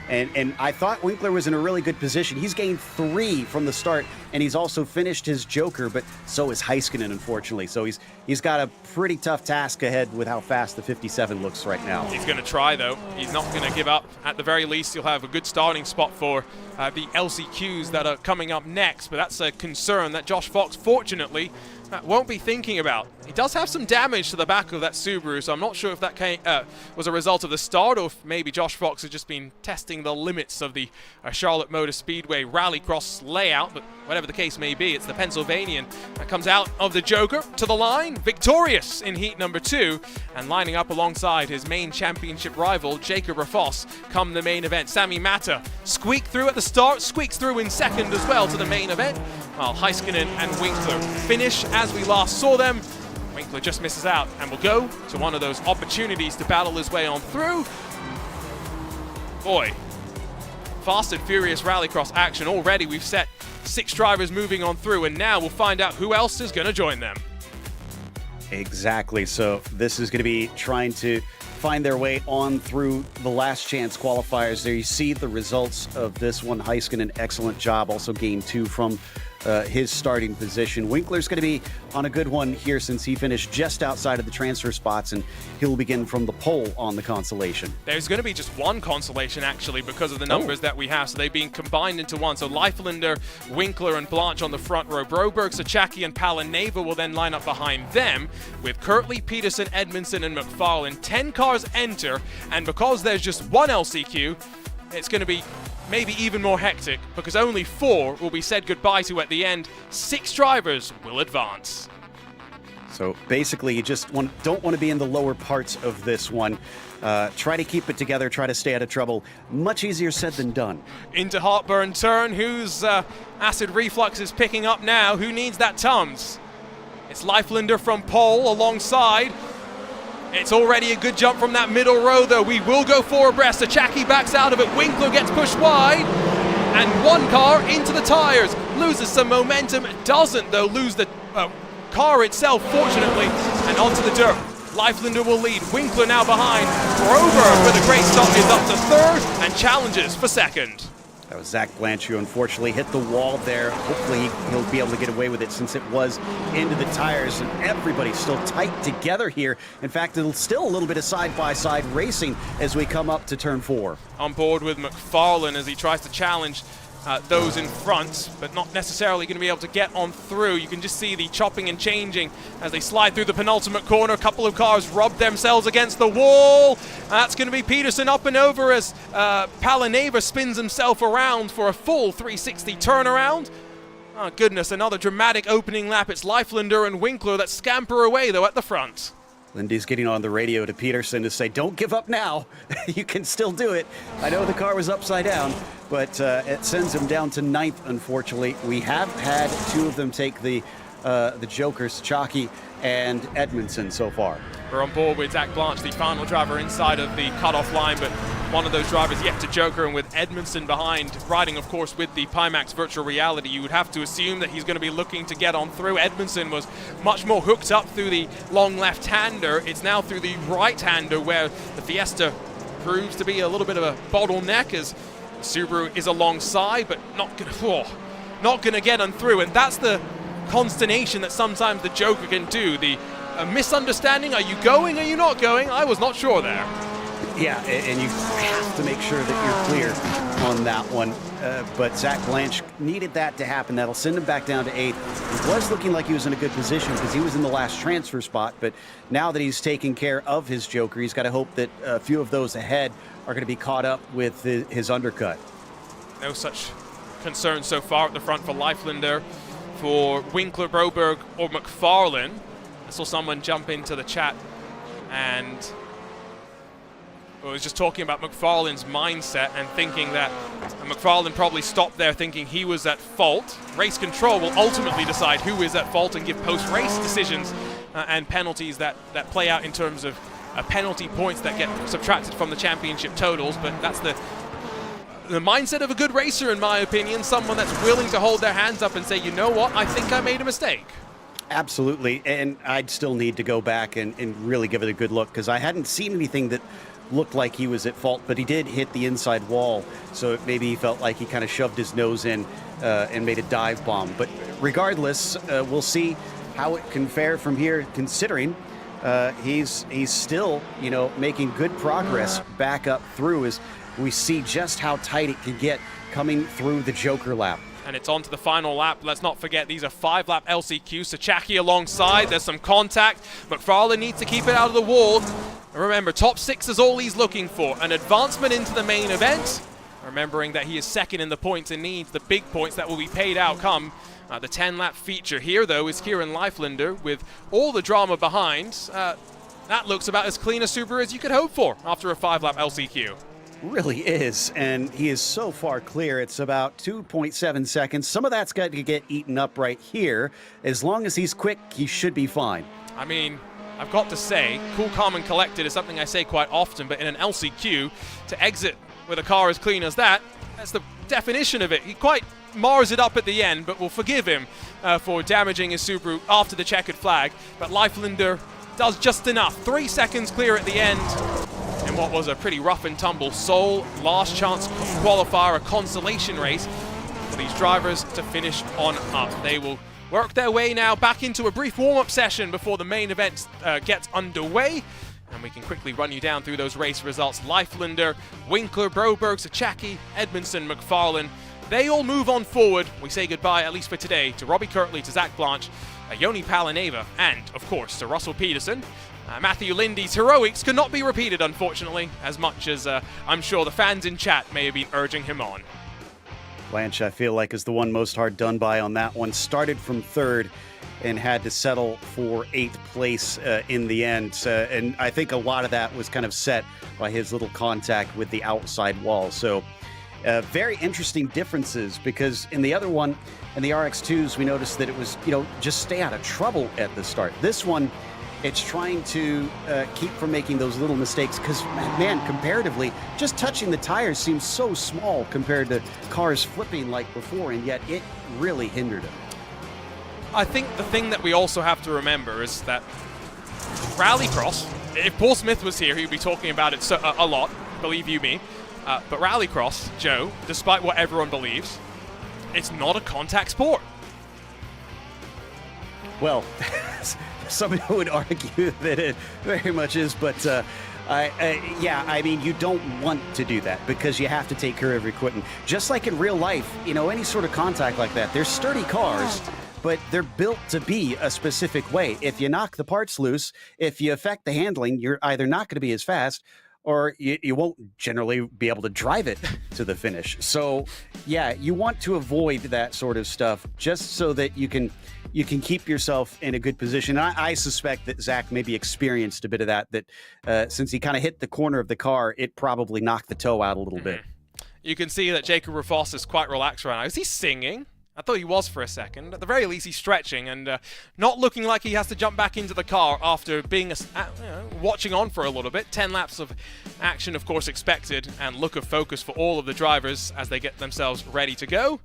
And I thought Winkler was in a really good position. He's gained 3 from the start, and he's also finished his joker, but so is Heiskanen, unfortunately. So he's got a pretty tough task ahead with how fast the 57 looks right now. He's going to try, though. He's not going to give up. At the very least, he'll have a good starting spot for the LCQs that are coming up next, but that's a concern that Josh Fox, fortunately, won't be thinking about. He does have some damage to the back of that Subaru, so I'm not sure if that was a result of the start or if maybe Josh Fox has just been testing the limits of the Charlotte Motor Speedway Rallycross layout, but whatever the case may be, it's the Pennsylvanian that comes out of the Joker to the line, victorious in heat number 2, and lining up alongside his main championship rival, Jacob Rafoss, come the main event. Sammy Mata squeaked through at the start, squeaks through in second as well to the main event, while Heiskanen and Winkler finish as we last saw them. Winkler just misses out and will go to one of those opportunities to battle his way on through. Boy, fast and furious Rallycross action already. We've set 6 drivers moving on through, and now we'll find out who else is going to join them. Exactly. So this is going to be trying to find their way on through the last chance qualifiers. There you see the results of this one. Heiskanen, excellent job. Also gained 2 from his starting position. Winkler's going to be on a good one here since he finished just outside of the transfer spots, and he'll begin from the pole on the consolation. There's going to be just one consolation, actually, because of the numbers that we have, so they've been combined into one. So Leiflander, Winkler, and Blanche on the front row. Broberg, Sachaki, and Palaneva will then line up behind them, with Kirtley, Peterson, Edmondson, and McFarlane. 10 cars enter, and because there's just one LCQ, it's going to be maybe even more hectic, because only 4 will be said goodbye to at the end. 6 drivers will advance. So basically, you just don't want to be in the lower parts of this one. Try to keep it together, try to stay out of trouble. Much easier said than done. Into Heartburn turn, whose acid reflux is picking up now? Who needs that Tums? It's Leiflander from pole alongside. It's already a good jump from that middle row, though. We will go 4 abreast. Sachaki backs out of it. Winkler gets pushed wide. And one car into the tires. Loses some momentum. Doesn't, though, lose the car itself, fortunately. And onto the dirt. Leiflander will lead. Winkler now behind. Broberg with a great stop is up to 3rd and challenges for 2nd. That was Zach Blanche, who unfortunately hit the wall there. Hopefully he'll be able to get away with it since it was into the tires, and everybody's still tight together here. In fact, it'll still a little bit of side-by-side racing as we come up to turn 4. On board with McFarlane as he tries to challenge those in front, but not necessarily going to be able to get on through. You can just see the chopping and changing as they slide through the penultimate corner. A couple of cars rub themselves against the wall. That's going to be Peterson up and over as Palaneva spins himself around for a full 360 turnaround. Oh goodness, another dramatic opening lap. It's Leiflander and Winkler that scamper away though at the front. Lindy's getting on the radio to Peterson to say, don't give up now. You can still do it. I know the car was upside down, but it sends him down to 9th, unfortunately. We have had 2 of them take the Jokers, Chalky and Edmondson so far. We're on board with Zach Blanche, the final driver inside of the cutoff line, but one of those drivers yet to Joker, and with Edmondson behind, riding, of course, with the Pimax virtual reality, you would have to assume that he's going to be looking to get on through. Edmondson was much more hooked up through the long left-hander. It's now through the right-hander where the Fiesta proves to be a little bit of a bottleneck, as Subaru is alongside, but not going to get on through, and that's the consternation that sometimes the Joker can do. A misunderstanding, are you going, are you not going? I was not sure there. Yeah, and you have to make sure that you're clear on that one. But Zach Blanche needed that to happen. That'll send him back down to 8th. It was looking like he was in a good position because he was in the last transfer spot, but now that he's taking care of his Joker, he's got to hope that a few of those ahead are going to be caught up with his undercut. No such concern so far at the front for Leiflander, for Winkler, Broberg, or McFarlane. I saw someone jump into the chat and was just talking about McFarlane's mindset and thinking that McFarlane probably stopped there thinking he was at fault. Race control will ultimately decide who is at fault and give post-race decisions and penalties that play out in terms of penalty points that get subtracted from the championship totals. But that's the mindset of a good racer, in my opinion, someone that's willing to hold their hands up and say, you know what, I think I made a mistake. Absolutely, and I'd still need to go back and really give it a good look because I hadn't seen anything that looked like he was at fault, but he did hit the inside wall, so maybe he felt like he kind of shoved his nose in and made a dive bomb. But regardless, we'll see how it can fare from here, considering he's still, making good progress back up through as we see just how tight it can get coming through the Joker lap. And it's on to the final lap. Let's not forget these are 5-lap LCQ. Sachaki alongside. There's some contact. McFarlane needs to keep it out of the wall. And remember, top 6 is all he's looking for. An advancement into the main event. Remembering that he is second in the points and needs the big points that will be paid out come the 10-lap feature. Here, though, is Kieran Leiflander with all the drama behind. That looks about as clean a Subaru as you could hope for after a 5-lap LCQ. Really is, and he is so far clear. It's about 2.7 seconds. Some of that's got to get eaten up right here. As long as he's quick, he should be fine. I mean, I've got to say, cool, calm, and collected is something I say quite often, but in an LCQ, to exit with a car as clean as that, that's the definition of it. He quite mars it up at the end, but we'll forgive him for damaging his Subaru after the checkered flag. But Leiflander does just enough. 3 seconds clear at the end. In what was a pretty rough and tumble sole last chance qualifier, a consolation race for these drivers to finish on up. They will work their way now back into a brief warm-up session before the main event gets underway, and we can quickly run you down through those race results. Leiflander, Winkler, Broberg, Sachaki, Edmondson, McFarlane, they all move on forward. We say goodbye, at least for today, to Robbie Kirtley, to Zach Blanche, Yoni Palaneva, and, of course, to Russell Peterson. Matthew Lindy's heroics could not be repeated, unfortunately, as much as I'm sure the fans in chat may have been urging him on. Blanche, I feel like, is the one most hard done by on that one. Started from 3rd and had to settle for 8th place in the end. And I think a lot of that was kind of set by his little contact with the outside wall. So very interesting differences, because in the other one, in the RX2s, we noticed that it was, just stay out of trouble at the start. This one, it's trying to keep from making those little mistakes because, man, comparatively, just touching the tires seems so small compared to cars flipping like before, and yet it really hindered him. I think the thing that we also have to remember is that Rallycross, if Paul Smith was here, he'd be talking about it a lot, believe you me, but Rallycross, Joe, despite what everyone believes, it's not a contact sport. Well, some would argue that it very much is, but I mean, you don't want to do that because you have to take care of your equipment. Just like in real life, any sort of contact like that, they're sturdy cars, but they're built to be a specific way. If you knock the parts loose, if you affect the handling, you're either not going to be as fast or you won't generally be able to drive it to the finish. So, yeah, you want to avoid that sort of stuff just so that you can keep yourself in a good position. I suspect that Zach maybe experienced a bit of that since he kind of hit the corner of the car, it probably knocked the toe out a little bit. You can see that Jacob Rafos is quite relaxed right now. Is he singing? I thought he was for a second. At the very least, he's stretching and not looking like he has to jump back into the car after being watching on for a little bit. 10 laps of action, of course, expected, and look of focus for all of the drivers as they get themselves ready to go.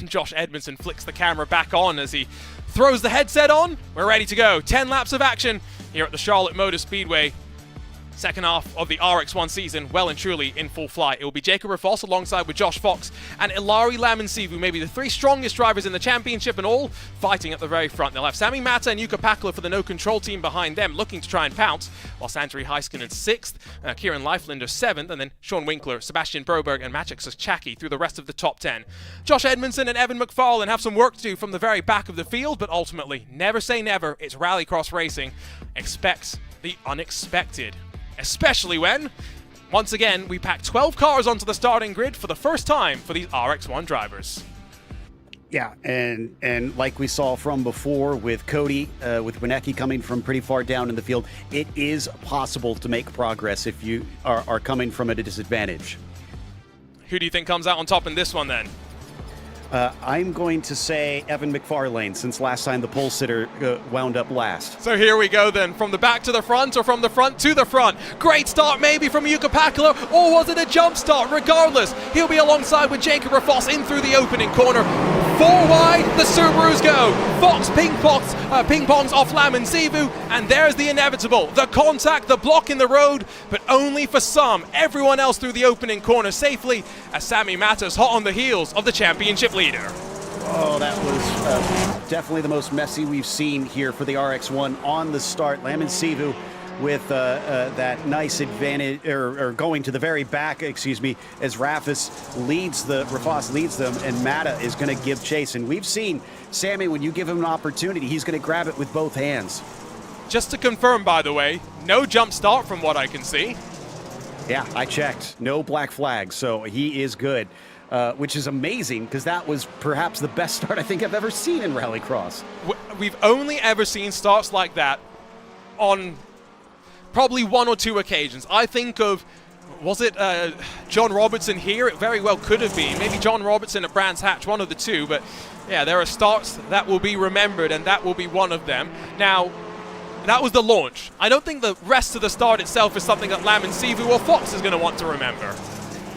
Josh Edmondson flicks the camera back on as he throws the headset on. We're ready to go. 10 laps of action here at the Charlotte Motor Speedway. Second half of the RX1 season, well and truly in full flight. It will be Jacob Rafos alongside with Josh Fox and Ilari Lamansivu, maybe the 3 strongest drivers in the championship, and all fighting at the very front. They'll have Sami Mata and Jukka Pakala for the no control team behind them, looking to try and pounce, while Santeri Heiskanen 6th, Kieran Leiflander 7th, and then Sean Winkler, Sebastian Broberg, and Maciek Sachaki through the rest of the top 10. Josh Edmondson and Evan McFarlane have some work to do from the very back of the field, but ultimately, never say never. It's Rallycross racing. Expect the unexpected. Especially when, once again, we pack 12 cars onto the starting grid for the first time for these RX1 drivers. Yeah, and like we saw from before with Cody, with Winecki coming from pretty far down in the field, it is possible to make progress if you are coming from at a disadvantage. Who do you think comes out on top in this one then? I'm going to say Evan McFarlane, since last time the pole sitter wound up last. So here we go then, from the back to the front or from the front to the front. Great start maybe from Jukka Pakala, or was it a jump start? Regardless, he'll be alongside with Jacob Rafos in through the opening corner. 4 wide, the Subarus go. Fox ping-pongs off Lamansivu, and there's the inevitable. The contact, the block in the road, but only for some. Everyone else through the opening corner safely, as Sami Mata's hot on the heels of the championship leader. Oh, that was definitely the most messy we've seen here for the RX1 on the start. Lamansivu with that nice advantage, or going to the very back, excuse me, as Rafos leads them, and Mata is going to give chase. And we've seen Sammy, when you give him an opportunity, he's going to grab it with both hands. Just to confirm, by the way, no jump start from what I can see. Yeah, I checked. No black flag, so he is good, which is amazing because that was perhaps the best start I think I've ever seen in Rallycross. We've only ever seen starts like that on probably 1 or 2 occasions. I think of, was it John Robertson here? It very well could have been. Maybe John Robertson at Brands Hatch, one of the two. But yeah, there are starts that will be remembered, and that will be one of them. Now, that was the launch. I don't think the rest of the start itself is something that Lamansivu or Fox is going to want to remember.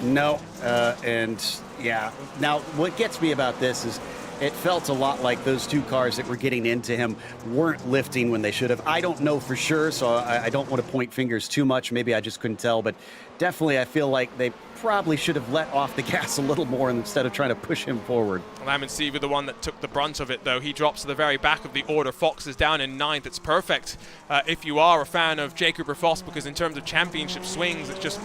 No, and yeah. Now, what gets me about this is it felt a lot like those 2 cars that were getting into him weren't lifting when they should have. I don't know for sure, so I don't want to point fingers too much. Maybe I just couldn't tell, but definitely I feel like they probably should have let off the gas a little more instead of trying to push him forward. Lamansivu, the one that took the brunt of it, though. He drops to the very back of the order. Fox is down in 9th. It's perfect if you are a fan of Jacob Rafos, because in terms of championship swings, it just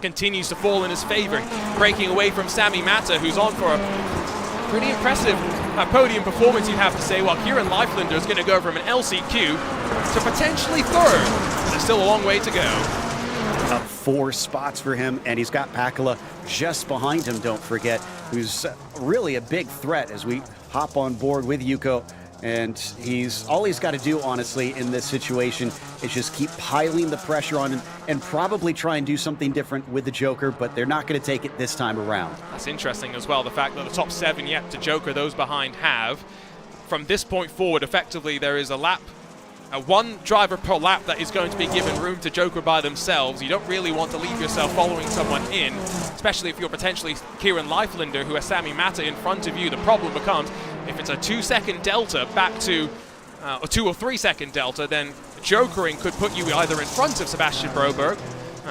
continues to fall in his favor. Breaking away from Sami Mata, who's on for a pretty impressive podium performance, you'd have to say, while Kieran Leiflander is going to go from an LCQ to potentially 3rd. There's still a long way to go. Up 4 spots for him, and he's got Pakala just behind him, don't forget, who's really a big threat as we hop on board with Yuko. And all he's got to do, honestly, in this situation is just keep piling the pressure on him and probably try and do something different with the Joker, but they're not going to take it this time around. That's interesting as well, the fact that the top 7 yet to Joker, those behind have. From this point forward, effectively, there is a lap, 1 driver per lap that is going to be given room to Joker by themselves. You don't really want to leave yourself following someone in, especially if you're potentially Kieran Leiflander, who has Sami Mata in front of you. The problem becomes, if it's a 2-second delta back to a 2 or 3 second delta, then jokering could put you either in front of Sebastian Broberg.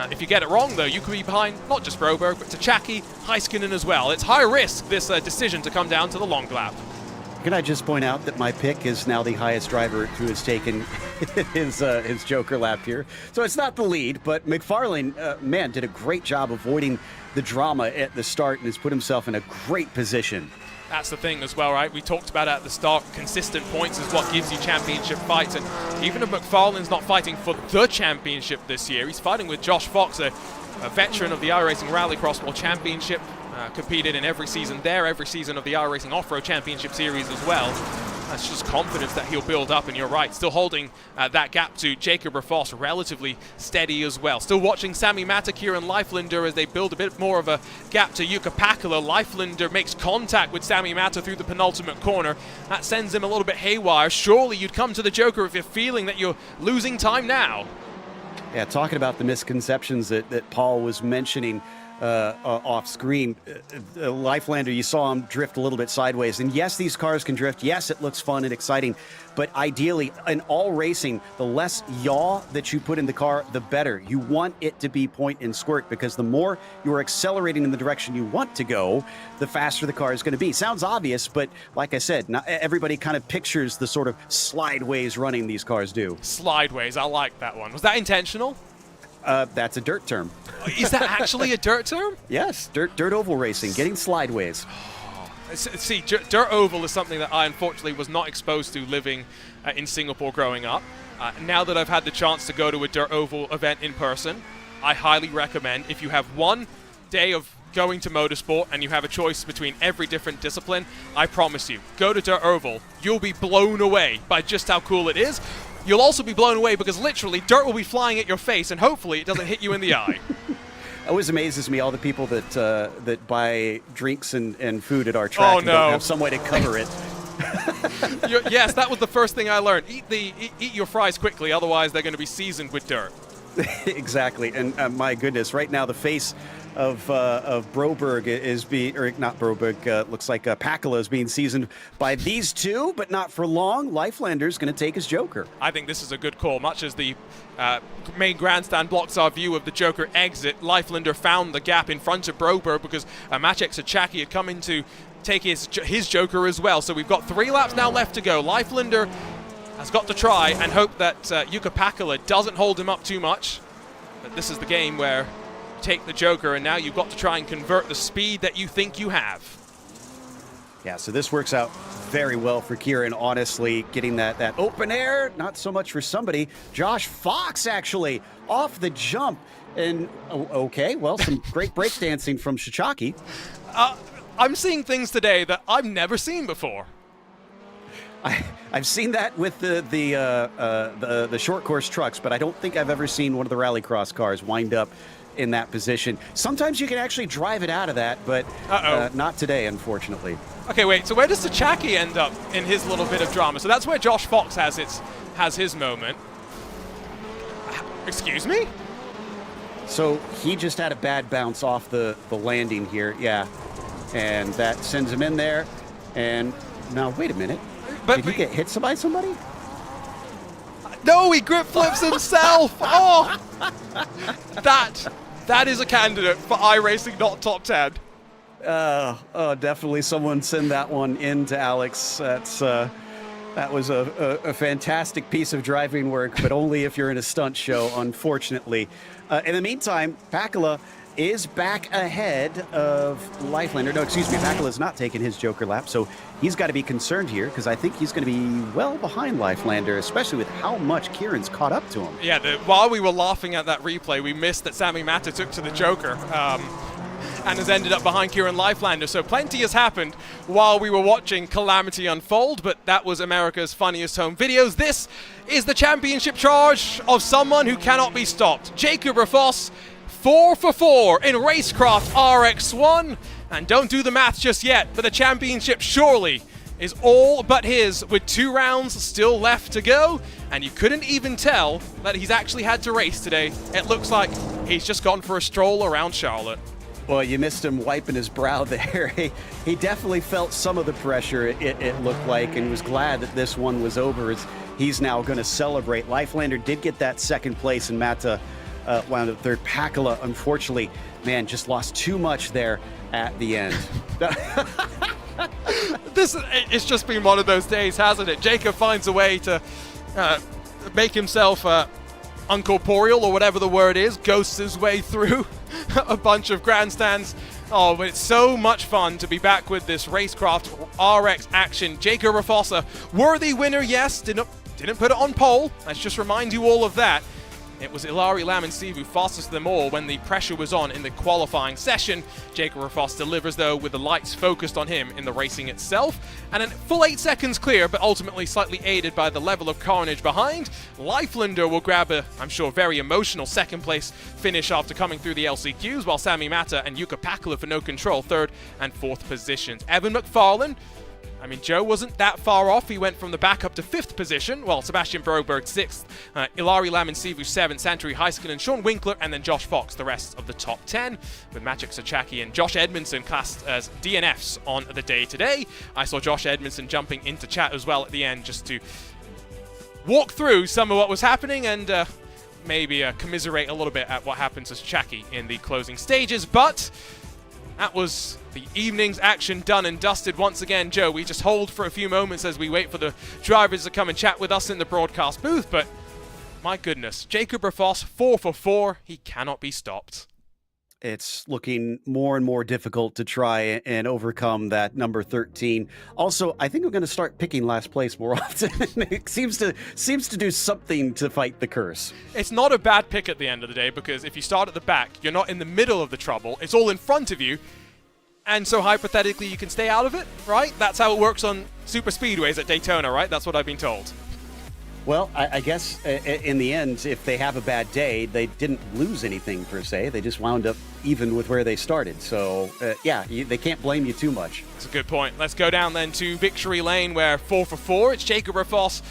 If you get it wrong, though, you could be behind not just Broberg, but Sachaki, Heiskanen as well. It's high risk, this decision to come down to the long lap. Can I just point out that my pick is now the highest driver who has taken his Joker lap here. So it's not the lead, but McFarlane, man, did a great job avoiding the drama at the start and has put himself in a great position. That's the thing as well, right? We talked about it at the start. Consistent points is what gives you championship fights. And even if McFarlane's not fighting for the championship this year, he's fighting with Josh Fox, a veteran of the iRacing Rallycross World Championship. Competed in every season there, every season of the iRacing Off-Road Championship Series as well. That's just confidence that he'll build up, and you're right, still holding that gap to Jacob Rafoss relatively steady as well. Still watching Sami Matakir and Leiflander as they build a bit more of a gap to Jukka Pakala. Leiflander makes contact with Sami Mata through the penultimate corner. That sends him a little bit haywire. Surely you'd come to the Joker if you're feeling that you're losing time now. Yeah, talking about the misconceptions that Paul was mentioning off screen, Leiflander, you saw him drift a little bit sideways. And yes, these cars can drift. Yes, it looks fun and exciting. But ideally, in all racing, the less yaw that you put in the car, the better. You want it to be point and squirt, because the more you're accelerating in the direction you want to go, the faster the car is going to be. Sounds obvious, but like I said, not everybody kind of pictures the sort of slideways running these cars do. Slideways, I like that one. Was that intentional? That's a dirt term. Is that actually a dirt term? Yes, dirt oval racing, getting slideways. See, dirt oval is something that I unfortunately was not exposed to living in Singapore growing up. Now that I've had the chance to go to a dirt oval event in person, I highly recommend, if you have one day of going to motorsport and you have a choice between every different discipline, I promise you, go to dirt oval. You'll be blown away by just how cool it is. You'll also be blown away because literally dirt will be flying at your face, and hopefully it doesn't hit you in the eye. It always amazes me, all the people that buy drinks and food at our track and don't have some way to cover it. Yes, that was the first thing I learned. Eat your fries quickly, otherwise they're going to be seasoned with dirt. Exactly, and my goodness, right now the face of Broberg is being, or not Broberg, looks like Pakala is being seasoned by these two, but not for long. Leiflander's going to take his Joker. I think this is a good call. Much as the main grandstand blocks our view of the Joker exit, Leiflander found the gap in front of Broberg because Maciek Sachaki had come in to take his Joker as well. So we've got 3 laps now left to go. Leiflander has got to try and hope that Jukka Pakala doesn't hold him up too much. But this is the game where you take the Joker, and now you've got to try and convert the speed that you think you have. Yeah, so this works out very well for Kieran, honestly, getting that open air. Not so much for somebody. Josh Fox, actually, off the jump. And, okay, well, some great breakdancing from Sachaki. I'm seeing things today that I've never seen before. I've seen that with the short course trucks, but I don't think I've ever seen one of the rallycross cars wind up in that position. Sometimes you can actually drive it out of that, but not today, unfortunately. Okay, wait, so where does Sachaki end up in his little bit of drama? So that's where Josh Fox has his moment. Excuse me? So he just had a bad bounce off the landing here, yeah. And that sends him in there. And now, wait a minute. Did he get hit by somebody? No, he grip flips himself. Oh, that is a candidate for iRacing not top 10. Oh, definitely someone send that one in to Alex. That was a fantastic piece of driving work, but only if you're in a stunt show, unfortunately. In the meantime, Pakala is back ahead of Leiflander. No, excuse me, Pakala's not taking his Joker lap, so he's got to be concerned here, because I think he's going to be well behind Leiflander, especially with how much Kieran's caught up to him. Yeah, while we were laughing at that replay, we missed that Sami Mata took to the Joker and has ended up behind Kieran Leiflander. So plenty has happened while we were watching Calamity unfold, but that was America's Funniest Home Videos. This is the championship charge of someone who cannot be stopped. Jacob Rafoss, 4 for 4 in Racecraft RX1. And don't do the math just yet, but the championship surely is all but his, with 2 rounds still left to go. And you couldn't even tell that he's actually had to race today. It looks like he's just gone for a stroll around Charlotte. Well, you missed him wiping his brow there. He definitely felt some of the pressure, it looked like, and was glad that this one was over, as he's now going to celebrate. Leiflander did get that second place, and Mata wound up third. Pakala, unfortunately, man, just lost too much there at the end. It's just been one of those days, hasn't it? Jacob finds a way to make himself uncorporeal, or whatever the word is, ghosts his way through a bunch of grandstands Oh, but it's so much fun to be back with this Racecraft RX action. Jacob Rafossa, worthy winner, yes. Didn't put it on pole. Let's just remind you all of that. It was Ilari Lamansivu fastest of them all when the pressure was on in the qualifying session. Jacob Rafoss delivers, though, with the lights focused on him in the racing itself. And a full 8 seconds clear, but ultimately slightly aided by the level of carnage behind. Leiflander will grab a, I'm sure, very emotional second-place finish after coming through the LCQs, while Sami Mata and Jukka Pakala for no control, 3rd and 4th positions. Evan McFarlane, I mean, Joe wasn't that far off. He went from the back up to 5th position, while Sebastian Broberg 6th, Ilari Lamansivu 7th, Santeri Heiskanen, Sean Winkler, and then Josh Fox, the rest of the top 10, with Maciek Sochacki and Josh Edmondson classed as DNFs on the day today. I saw Josh Edmondson jumping into chat as well at the end just to walk through some of what was happening and maybe commiserate a little bit at what happened to Sochacki in the closing stages, but that was the evening's action done and dusted once again. Joe, we just hold for a few moments as we wait for the drivers to come and chat with us in the broadcast booth, but my goodness, Jacob Rafoss, 4 for 4. He cannot be stopped. It's looking more and more difficult to try and overcome that number 13. Also, I think I'm going to start picking last place more often. It seems to do something to fight the curse. It's not a bad pick at the end of the day, because if you start at the back, you're not in the middle of the trouble. It's all in front of you. And so hypothetically, you can stay out of it, right? That's how it works on super speedways at Daytona, right? That's what I've been told. Well, I guess in the end, if they have a bad day, they didn't lose anything per se. They just wound up even with where they started. So, yeah, they can't blame you too much. That's a good point. Let's go down then to Victory Lane, where 4 for 4. It's Jacob Rafoss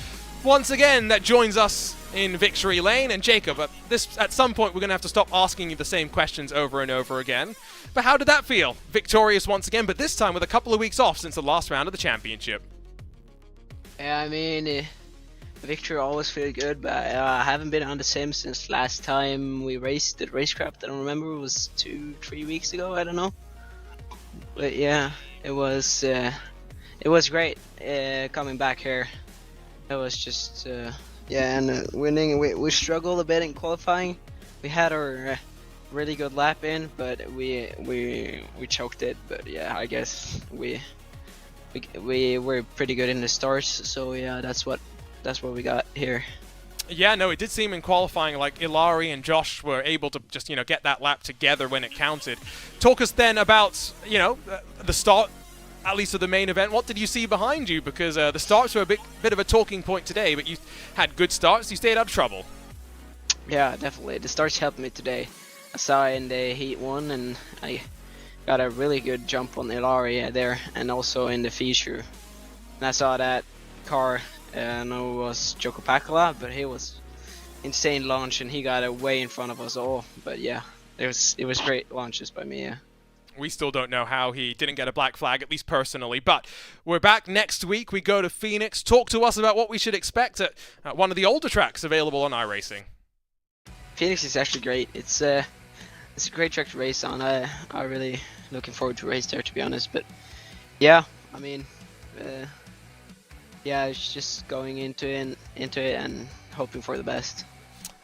once again that joins us in Victory Lane. And Jacob, at some point, we're going to have to stop asking you the same questions over and over again. But how did that feel? Victorious once again, but this time with a couple of weeks off since the last round of the championship. Yeah, I mean, victory always feels good, but I haven't been on the sim since last time we raced at Racecraft. I don't remember, it was 2-3 weeks ago, I don't know. But yeah, it was great coming back here. It was just yeah, and winning. We struggled a bit in qualifying. We had our really good lap in, but we choked it. But yeah, I guess we were pretty good in the starts. So yeah, that's what we got here. Yeah, no, it did seem in qualifying like Ilari and Josh were able to just, get that lap together when it counted. Talk us then about, the start, at least of the main event. What did you see behind you? Because the starts were a bit of a talking point today, but you had good starts. You stayed out of trouble. Yeah, definitely. The starts helped me today. I saw in the Heat 1, and I got a really good jump on Ilari there, and also in the feature. And I saw that car. I know it was Jukka Pakala, but he was insane launch, and he got it way in front of us all. But yeah, it was great launches by me. Yeah. We still don't know how he didn't get a black flag, at least personally. But we're back next week. We go to Phoenix. Talk to us about what we should expect at one of the older tracks available on iRacing. Phoenix is actually great. It's a great track to race on. I really looking forward to race there, to be honest. But yeah, I mean. Yeah, it's just going into it and hoping for the best.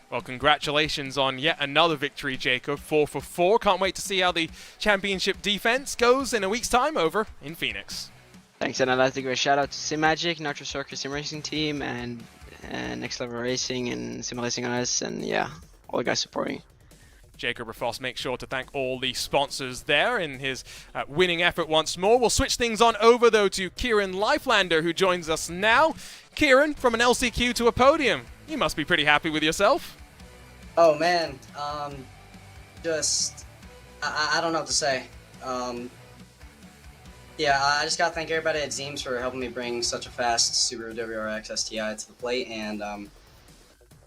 Well, congratulations on yet another victory, Jacob. 4 for 4. Can't wait to see how the championship defense goes in a week's time over in Phoenix. Thanks, and I'd like to give a shout out to SimMagic, Nitro Circus Sim Racing Team, and Next Level Racing and Sim Racing on us, and yeah, all the guys supporting. Jacob Rafoss makes sure to thank all the sponsors there in his winning effort once more. We'll switch things on over, though, to Kieran Leiflander, who joins us now. Kieran, from an LCQ to a podium. You must be pretty happy with yourself. Oh, man. I don't know what to say. Yeah, I just got to thank everybody at Zeems for helping me bring such a fast Subaru WRX STI to the plate, and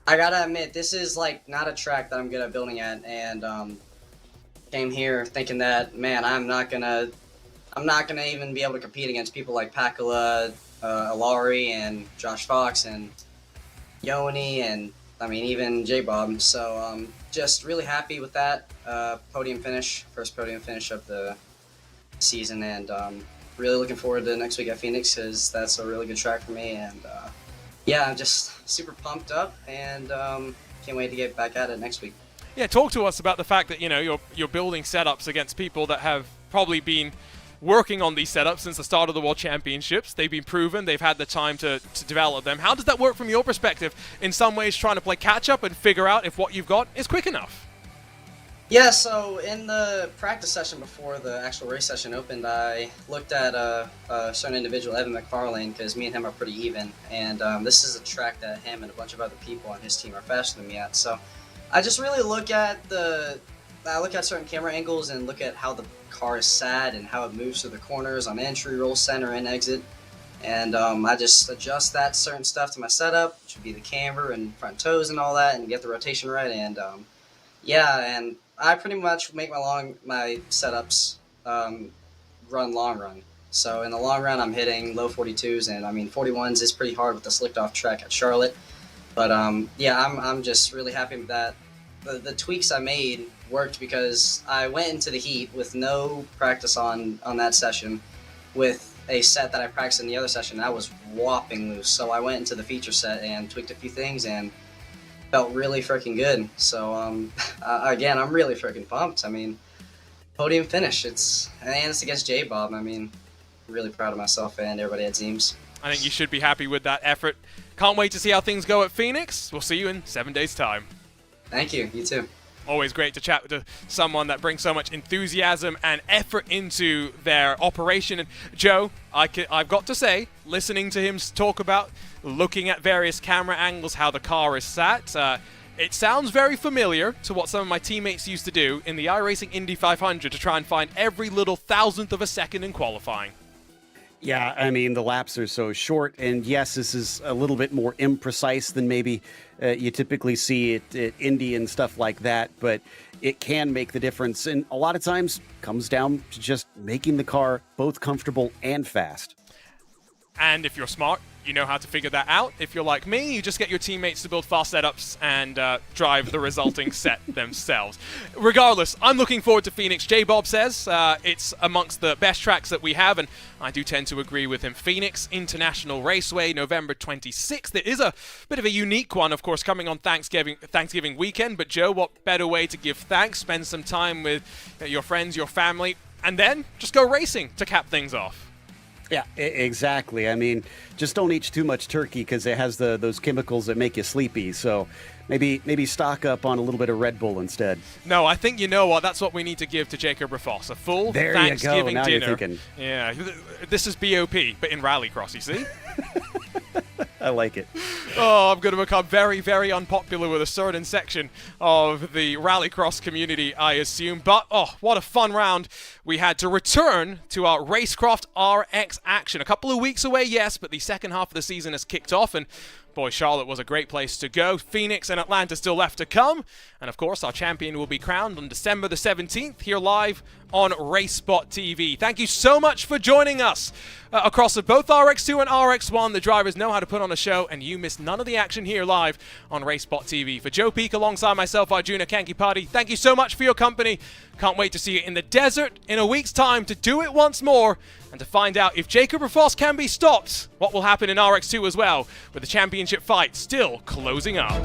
I gotta admit, this is like not a track that I'm good at building at, and came here thinking that, man, I'm not gonna even be able to compete against people like Pakala, Ilari, and Josh Fox, and Yoni, and I mean even J-Bob. So just really happy with that podium finish, first podium finish of the season, and really looking forward to next week at Phoenix, because that's a really good track for me, and yeah, I'm just super pumped up, and can't wait to get back at it next week. Yeah, talk to us about the fact that you're building setups against people that have probably been working on these setups since the start of the World Championships. They've been proven. They've had the time to develop them. How does that work from your perspective? In some ways, trying to play catch-up and figure out if what you've got is quick enough? Yeah, so in the practice session before the actual race session opened, I looked at a certain individual, Evan McFarlane, because me and him are pretty even, and this is a track that him and a bunch of other people on his team are faster than me at. So I just really look at certain camera angles and look at how the car is sat and how it moves through the corners on entry, roll, center, and exit. And I just adjust that certain stuff to my setup, which would be the camber and front toes and all that, and get the rotation right. And yeah, and I pretty much make my setups run long run. So in the long run, I'm hitting low 42s, and I mean 41s is pretty hard with the slicked off track at Charlotte. But yeah, I'm just really happy with that. The tweaks I made worked because I went into the heat with no practice on that session, with a set that I practiced in the other session. I was whopping loose, so I went into the feature set and tweaked a few things and felt really freaking good. So again, I'm really freaking pumped. I mean, podium finish. It's against J-Bob. I mean, really proud of myself and everybody at Zeems. I think you should be happy with that effort. Can't wait to see how things go at Phoenix. We'll see you in 7 days' time. Thank you. You too. Always great to chat to someone that brings so much enthusiasm and effort into their operation. And Joe, I've got to say, listening to him talk about looking at various camera angles, how the car is sat, it sounds very familiar to what some of my teammates used to do in the iRacing Indy 500 to try and find every little thousandth of a second in qualifying. Yeah, I mean, the laps are so short, and yes, this is a little bit more imprecise than maybe you typically see at Indy and stuff like that, but it can make the difference, and a lot of times comes down to just making the car both comfortable and fast. And if you're smart, you know how to figure that out. If you're like me, you just get your teammates to build fast setups and drive the resulting set themselves. Regardless, I'm looking forward to Phoenix. J-Bob says it's amongst the best tracks that we have, and I do tend to agree with him. Phoenix International Raceway, November 26th. It is a bit of a unique one, of course, coming on Thanksgiving weekend, but Joe, what better way to give thanks? Spend some time with your friends, your family, and then just go racing to cap things off. Yeah, exactly. I mean, just don't eat too much turkey because it has those chemicals that make you sleepy. So maybe stock up on a little bit of Red Bull instead. No, I think you know what. That's what we need to give to Jacob Rafoss. A full there Thanksgiving you go. Now dinner. You're thinking. Yeah, this is BOP, but in Rallycross, you see? I like it. Oh, I'm going to become very, very unpopular with a certain section of the Rallycross community, I assume. But, oh, what a fun round we had to return to our Racecraft RX action. A couple of weeks away, yes, but the second half of the season has kicked off, and boy, Charlotte was a great place to go. Phoenix and Atlanta still left to come. And of course, our champion will be crowned on December the 17th here live on RaceSpotTV. Thank you so much for joining us across both RX2 and RX1. The drivers know how to put on a show, and you miss none of the action here live on RaceSpotTV. For Joe Peak alongside myself, Arjuna Kankipati, thank you so much for your company. Can't wait to see you in the desert in a week's time to do it once more and to find out if Jacob Rafoss can be stopped. What will happen in RX2 as well, with the championship fight still closing up.